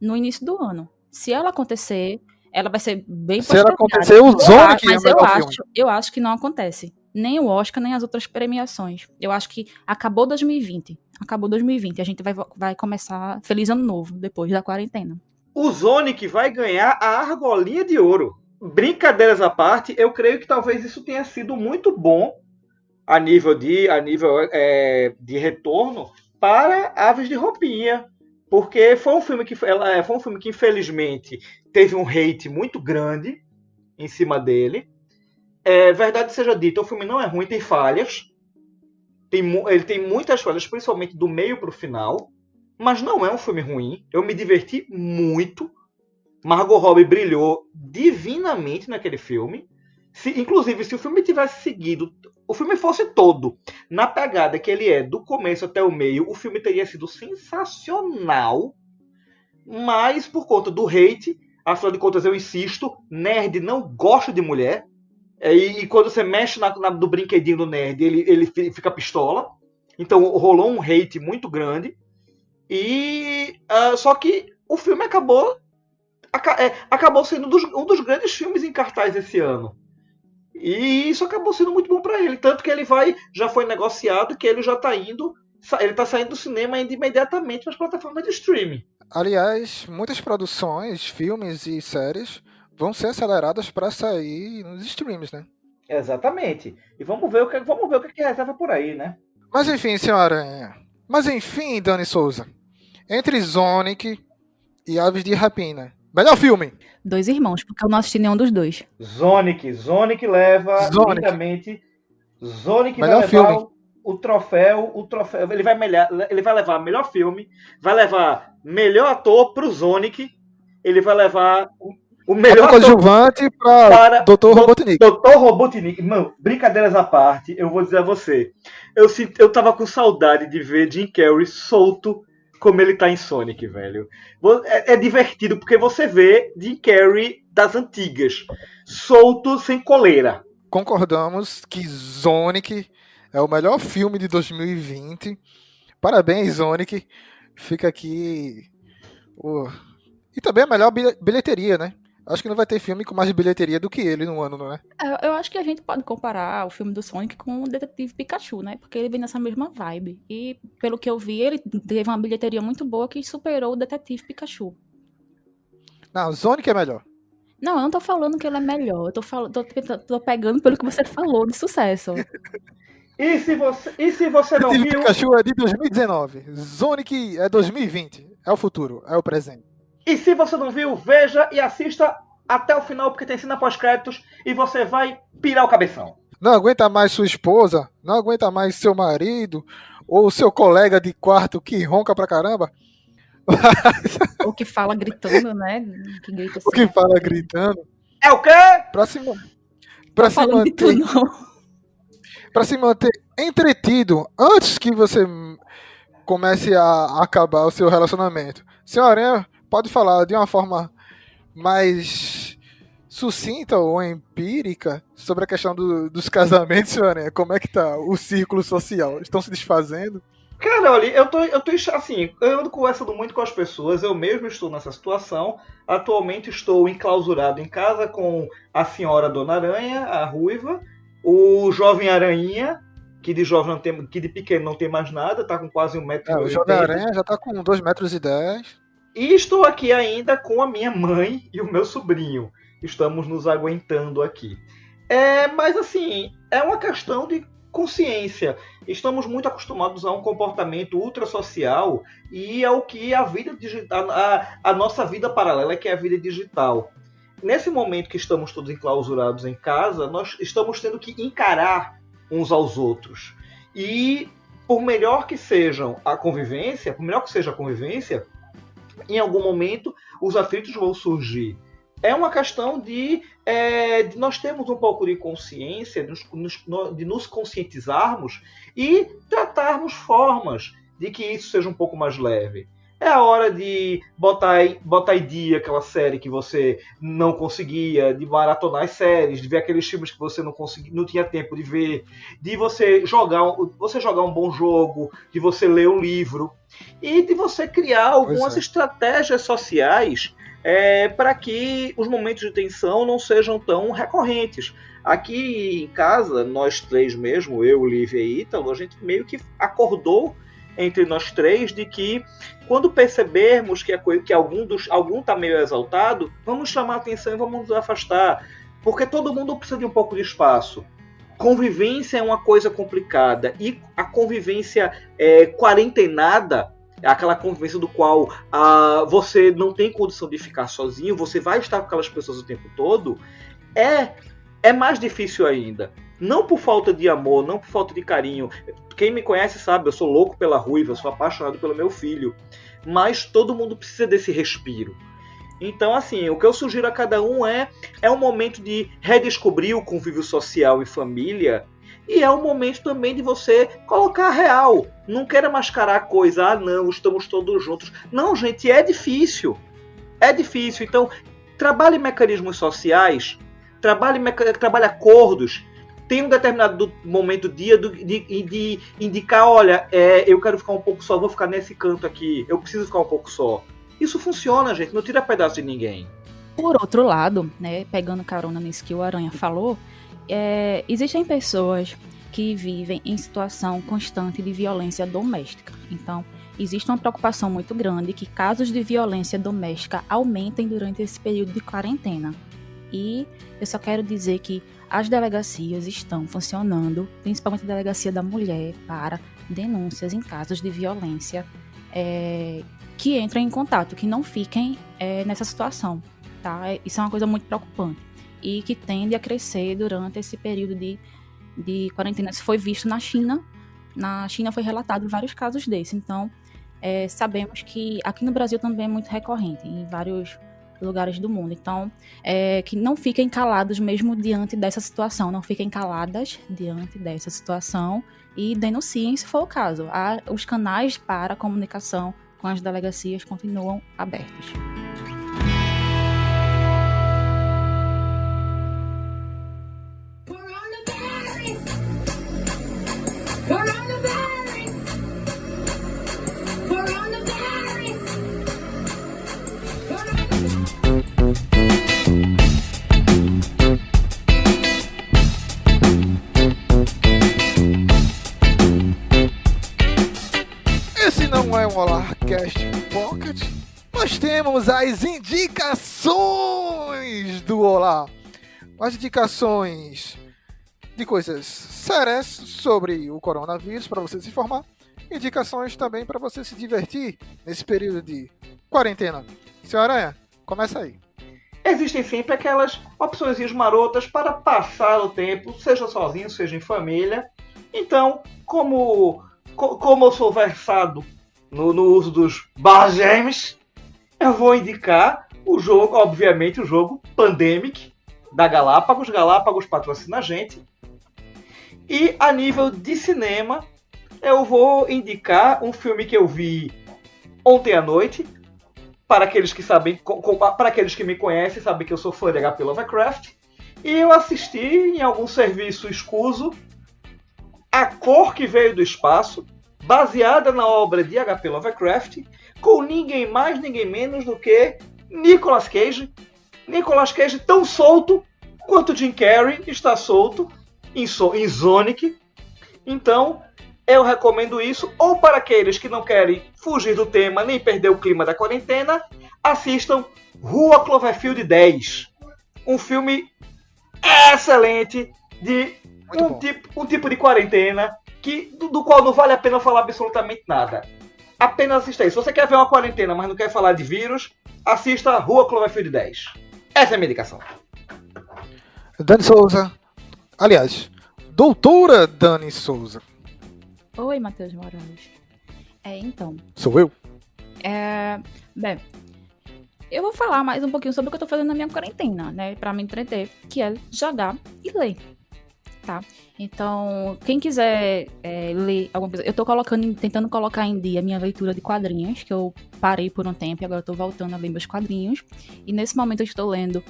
no início do ano. Se ela acontecer, ela vai ser bem Se ela postergada. acontecer, o Sonic é o Mas melhor filme. eu acho que não acontece. Nem o Oscar, nem as outras premiações. Eu acho que acabou 2020. Acabou 2020. A gente vai começar feliz ano novo, depois da quarentena. O Sonic vai ganhar a Argolinha de Ouro. Brincadeiras à parte, eu creio que talvez isso tenha sido muito bom a nível de retorno para Aves de Roupinha. Porque foi um filme que infelizmente teve um hate muito grande em cima dele. Verdade seja dita, o filme não é ruim, tem falhas. Ele tem muitas falhas, principalmente do meio para o final. Mas não é um filme ruim. Eu me diverti muito. Margot Robbie brilhou divinamente naquele filme. Inclusive, se o filme tivesse seguido, o filme fosse todo na pegada que ele é, do começo até o meio, o filme teria sido sensacional. Mas por conta do hate, afinal de contas eu insisto, nerd não gosta de mulher. E quando você mexe no brinquedinho do nerd, ele fica pistola. Então rolou um hate muito grande. Só que o filme acabou sendo um dos grandes filmes em cartaz esse ano. E isso acabou sendo muito bom para ele. Tanto que já foi negociado que ele já está indo. Ele está saindo do cinema ainda imediatamente para as plataformas de streaming. Aliás, muitas produções, filmes e séries vão ser aceleradas para sair nos streams, né? Exatamente. E vamos ver o que reserva por aí, né? Mas enfim, senhora. Mas enfim, Dani Souza. Entre Sonic e Aves de Rapina. Melhor filme. Dois irmãos, porque eu não assisti nenhum dos dois. Sonic leva lindamente. Sonic melhor vai levar filme. O troféu. Ele vai levar melhor filme, vai levar melhor ator pro Sonic, ele vai levar o melhor coadjuvante para Dr. Robotnik. Dr. Robotnik. Mano, brincadeiras à parte, eu vou dizer a você. Eu tava com saudade de ver Jim Carrey solto como ele tá em Sonic, velho. É divertido porque você vê Jim Carrey das antigas, solto, sem coleira. Concordamos que Sonic é o melhor filme de 2020. Parabéns, Sonic. Fica aqui. E também a melhor bilheteria, né? Acho que não vai ter filme com mais bilheteria do que ele no ano, não é? Eu acho que a gente pode comparar o filme do Sonic com o Detetive Pikachu, né? Porque ele vem nessa mesma vibe. E, pelo que eu vi, ele teve uma bilheteria muito boa que superou o Detetive Pikachu. Não, o Sonic é melhor. Não, eu não tô falando que ele é melhor. Eu tô pegando pelo que você falou de sucesso. E se você não viu... Pikachu é de 2019. Sonic é 2020. É o futuro, é o presente. E se você não viu, veja e assista até o final, porque tem cena pós-créditos e você vai pirar o cabeção. Não aguenta mais sua esposa, não aguenta mais seu marido, ou seu colega de quarto que ronca pra caramba. Ou que fala gritando, né? Que grita assim. O que fala gritando. É o quê? Pra se manter entretido antes que você comece a acabar o seu relacionamento. Senhora, pode falar de uma forma mais sucinta ou empírica sobre a questão dos casamentos, senhora? Como é que tá o círculo social? Estão se desfazendo? Cara, olha, eu tô assim, eu ando conversando muito com as pessoas, eu mesmo estou nessa situação. Atualmente estou enclausurado em casa com a senhora Dona Aranha, a ruiva, o jovem Aranhinha, que de jovem não tem, que de pequeno não tem mais nada, tá com quase 1,80 m. O jovem Aranha já tá com 2,10 m. E estou aqui ainda com a minha mãe e o meu sobrinho. Estamos nos aguentando aqui. Mas assim, é uma questão de consciência. Estamos muito acostumados a um comportamento ultrasocial e é o que a vida digital, a nossa vida paralela, que é a vida digital. Nesse momento que estamos todos enclausurados em casa, nós estamos tendo que encarar uns aos outros. E por melhor que seja a convivência, em algum momento os atritos vão surgir. É uma questão de nós termos um pouco de consciência, de nos conscientizarmos e tratarmos formas de que isso seja um pouco mais leve. É a hora de botar em dia aquela série que você não conseguia, de maratonar as séries, de ver aqueles filmes que você não tinha tempo de ver, de você jogar um bom jogo, de você ler um livro e de você criar algumas estratégias sociais para que os momentos de tensão não sejam tão recorrentes. Aqui em casa, nós três mesmo, eu, Lívia e Ítalo, a gente meio que acordou entre nós três de que quando percebermos que algum está meio exaltado, vamos chamar a atenção e vamos nos afastar, porque todo mundo precisa de um pouco de espaço. Convivência é uma coisa complicada e a convivência quarentenada, aquela convivência do qual você não tem condição de ficar sozinho, você vai estar com aquelas pessoas o tempo todo, é mais difícil ainda. Não por falta de amor, não por falta de carinho. Quem me conhece sabe, eu sou louco pela Ruiva, eu sou apaixonado pelo meu filho. Mas todo mundo precisa desse respiro. Então, assim, o que eu sugiro a cada um é um momento de redescobrir o convívio social e família. E é um momento também de você colocar a real. Não queira mascarar a coisa. Não, estamos todos juntos. Não, gente, é difícil. É difícil. Então, trabalhe mecanismos sociais. Trabalhe acordos. Tem um determinado momento do dia de indicar, olha, eu quero ficar um pouco só, vou ficar nesse canto aqui, eu preciso ficar um pouco só. Isso funciona, gente, não tira pedaço de ninguém. Por outro lado, né, pegando carona nisso que o Aranha falou, existem pessoas que vivem em situação constante de violência doméstica. Então, existe uma preocupação muito grande que casos de violência doméstica aumentem durante esse período de quarentena. E eu só quero dizer que as delegacias estão funcionando, principalmente a Delegacia da Mulher, para denúncias em casos de violência que entrem em contato, que não fiquem nessa situação. Tá? Isso é uma coisa muito preocupante e que tende a crescer durante esse período de quarentena. Isso foi visto na China. Na China foi relatado vários casos desses. Então, sabemos que aqui no Brasil também é muito recorrente, em vários lugares do mundo. Então, que não fiquem calados mesmo diante dessa situação, não fiquem caladas diante dessa situação e denunciem se for o caso. Os canais para comunicação com as delegacias continuam abertos. Esse não é um Olarcast Pocket. Nós temos as indicações do Olá. As indicações de coisas sérias sobre o coronavírus para você se informar. Indicações também para você se divertir nesse período de quarentena. Senhora Aranha, começa aí. Existem sempre aquelas opções marotas para passar o tempo, seja sozinho, seja em família. Então, como eu sou versado no uso dos bar games, eu vou indicar o jogo, obviamente, o jogo Pandemic da Galápagos. Galápagos patrocina a gente. E a nível de cinema, eu vou indicar um filme que eu vi ontem à noite. Para aqueles que sabem, para aqueles que me conhecem, sabem que eu sou fã de H.P. Lovecraft. E eu assisti em algum serviço escuso A Cor que Veio do Espaço, baseada na obra de H.P. Lovecraft, com ninguém mais, ninguém menos do que Nicolas Cage. Nicolas Cage tão solto quanto Jim Carrey está solto em Sonic. Então, eu recomendo isso, ou para aqueles que não querem fugir do tema nem perder o clima da quarentena, assistam Rua Cloverfield 10. Um filme excelente de um tipo de quarentena do qual não vale a pena falar absolutamente nada. Apenas assista isso. Se você quer ver uma quarentena, mas não quer falar de vírus, assista Rua Cloverfield 10. Essa é a minha indicação. Dani Souza, aliás, doutora Dani Souza. Oi, Matheus Moraes. Então, Sou eu? bem, eu vou falar mais um pouquinho sobre o que eu tô fazendo na minha quarentena, né? Pra me entreter, que é jogar e ler, tá? Então, quem quiser ler alguma coisa... Eu tô tentando colocar em dia a minha leitura de quadrinhos, que eu parei por um tempo e agora eu tô voltando a ler meus quadrinhos. E nesse momento eu estou lendo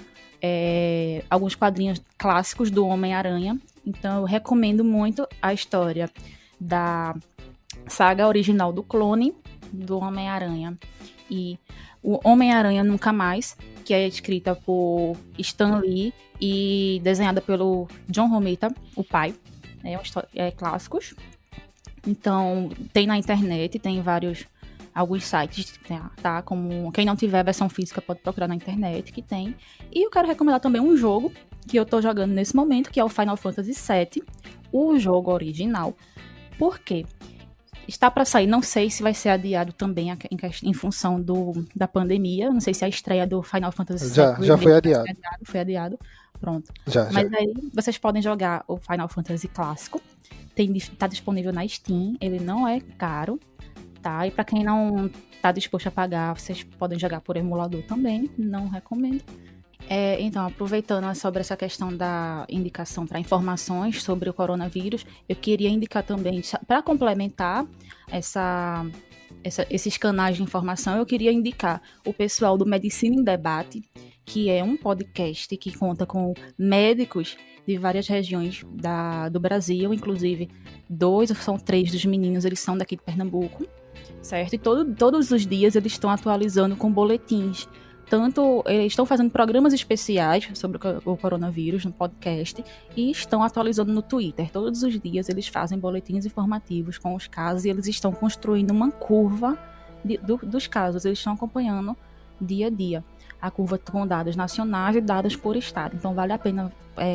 alguns quadrinhos clássicos do Homem-Aranha. Então, eu recomendo muito a história da saga original do clone do Homem-Aranha e o Homem-Aranha Nunca Mais, que é escrita por Stan Lee e desenhada pelo John Romita, o pai. Clássicos. Então, tem na internet, tem alguns sites, tá? Como quem não tiver a versão física pode procurar na internet, que tem. E eu quero recomendar também um jogo que eu tô jogando nesse momento, que é o Final Fantasy VII, o jogo original. Por quê? Está para sair, não sei se vai ser adiado também em função da pandemia. Não sei se a estreia do Final Fantasy VII... Já foi adiado. Foi adiado. Pronto. Mas aí vocês podem jogar o Final Fantasy clássico. Tá disponível na Steam. Ele não é caro, tá? E para quem não tá disposto a pagar, vocês podem jogar por emulador também. Não recomendo. Então, aproveitando sobre essa questão da indicação para informações sobre o coronavírus, eu queria indicar também, para complementar esses canais de informação, eu queria indicar o pessoal do Medicina em Debate, que é um podcast que conta com médicos de várias regiões do Brasil, inclusive 2 ou 3 dos meninos, eles são daqui de Pernambuco, certo? E todos os dias eles estão atualizando com boletins. Tanto eles estão fazendo programas especiais sobre o coronavírus no podcast e estão atualizando no Twitter. Todos os dias eles fazem boletins informativos com os casos e eles estão construindo uma curva dos casos. Eles estão acompanhando dia a dia a curva com dados nacionais e dados por estado. Então vale a pena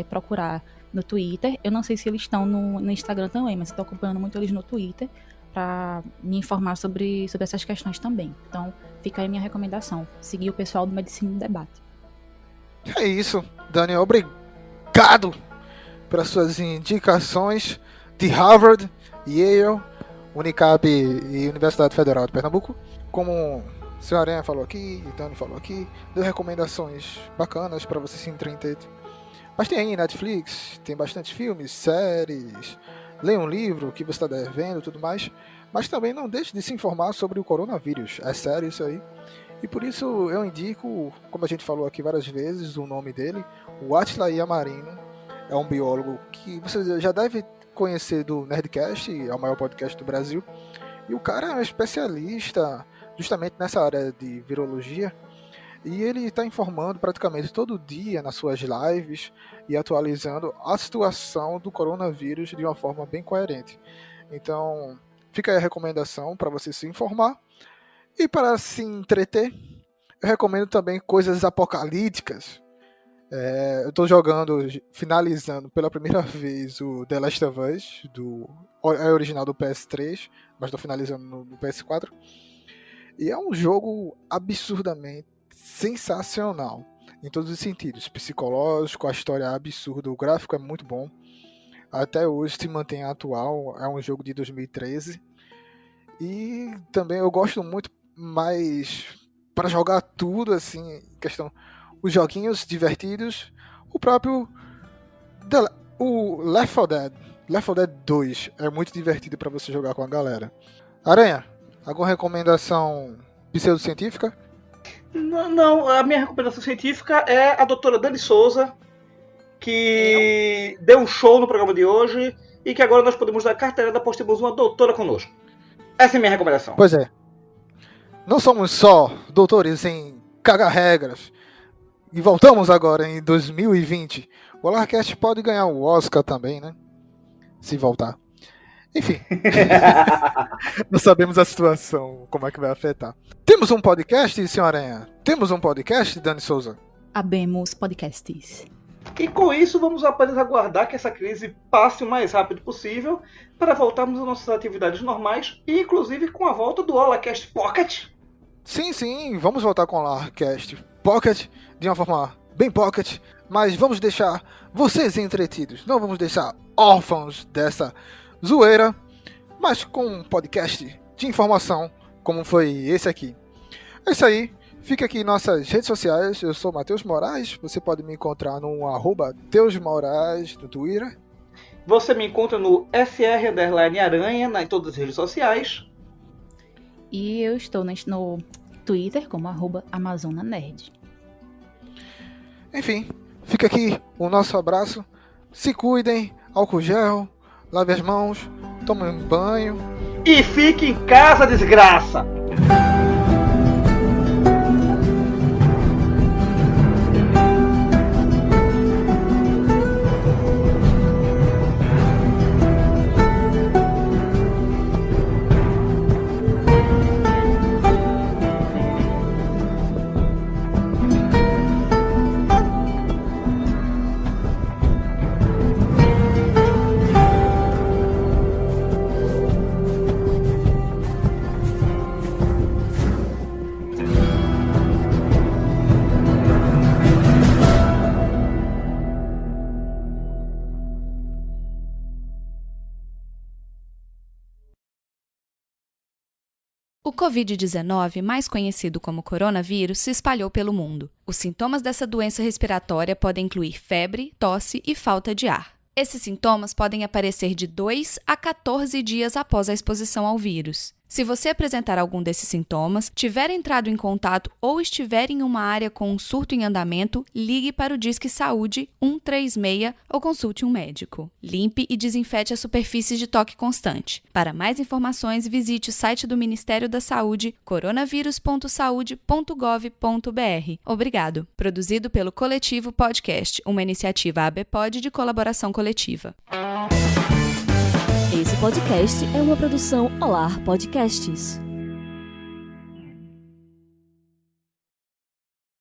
procurar no Twitter. Eu não sei se eles estão no Instagram também, mas estou acompanhando muito eles no Twitter para me informar sobre essas questões também. Então, fica aí a minha recomendação. Seguir o pessoal do Medicina em Debate. É isso, Daniel. Obrigado pelas suas indicações de Harvard, Yale, Unicap e Universidade Federal de Pernambuco. Como o Sr. Aranha falou aqui, e Dani falou aqui, deu recomendações bacanas para você se entreter. Mas tem aí Netflix, tem bastante filmes, séries... Leia um livro que você está devendo e tudo mais, mas também não deixe de se informar sobre o coronavírus. É sério isso aí. E por isso eu indico, como a gente falou aqui várias vezes, o nome dele, o Attila Yamarino. É um biólogo que você já deve conhecer do Nerdcast, é o maior podcast do Brasil. E o cara é um especialista justamente nessa área de virologia. E ele está informando praticamente todo dia nas suas lives e atualizando a situação do coronavírus de uma forma bem coerente. Então, fica aí a recomendação para você se informar. E para se entreter, eu recomendo também coisas apocalípticas. Eu estou finalizando pela primeira vez o The Last of Us, original do PS3, mas estou finalizando no PS4. E é um jogo absurdamente sensacional em todos os sentidos, psicológico, a história é absurda, o gráfico é muito bom, até hoje se mantém atual, é um jogo de 2013 e também eu gosto muito mais para jogar tudo assim, questão, os joguinhos divertidos, o próprio o Left 4 Dead 2 é muito divertido para você jogar com a galera. Aranha, alguma recomendação pseudocientífica? Não, a minha recomendação científica é a doutora Dani Souza, que deu um show no programa de hoje e que agora nós podemos dar carteirada, pois temos uma doutora conosco. Essa é a minha recomendação. Pois é. Não somos só doutores em cagar regras. E voltamos agora em 2020. O Alarcast pode ganhar o Oscar também, né? Se voltar. Enfim. Não sabemos a situação, como é que vai afetar. Temos um podcast, senhora Aranha? Temos um podcast, Dani Souza? Abemos podcasts. E com isso, vamos apenas aguardar que essa crise passe o mais rápido possível para voltarmos às nossas atividades normais e, inclusive, com a volta do Holacast Pocket. Sim, vamos voltar com o Holacast Pocket de uma forma bem pocket. mas vamos deixar vocês entretidos. Não vamos deixar órfãos dessa zoeira, mas com um podcast de informação como foi esse aqui. É isso aí. Fica aqui em nossas redes sociais. Eu sou Matheus Moraes. Você pode me encontrar no @teusmoraes no Twitter. Você me encontra no SR_Aranha em todas as redes sociais. E eu estou no Twitter como @AmazonaNerd. Enfim, fica aqui o nosso abraço. Se cuidem, álcool gel, lave as mãos, tomem um banho. E fique em casa, desgraça! O Covid-19, mais conhecido como coronavírus, se espalhou pelo mundo. Os sintomas dessa doença respiratória podem incluir febre, tosse e falta de ar. Esses sintomas podem aparecer de 2 a 14 dias após a exposição ao vírus. Se você apresentar algum desses sintomas, tiver entrado em contato ou estiver em uma área com um surto em andamento, ligue para o Disque Saúde 136 ou consulte um médico. Limpe e desinfete as superfícies de toque constante. Para mais informações, visite o site do Ministério da Saúde, coronavírus.saude.gov.br. Obrigado. Produzido pelo Coletivo Podcast, uma iniciativa ABPOD de colaboração coletiva. Esse podcast é uma produção Olar Podcasts.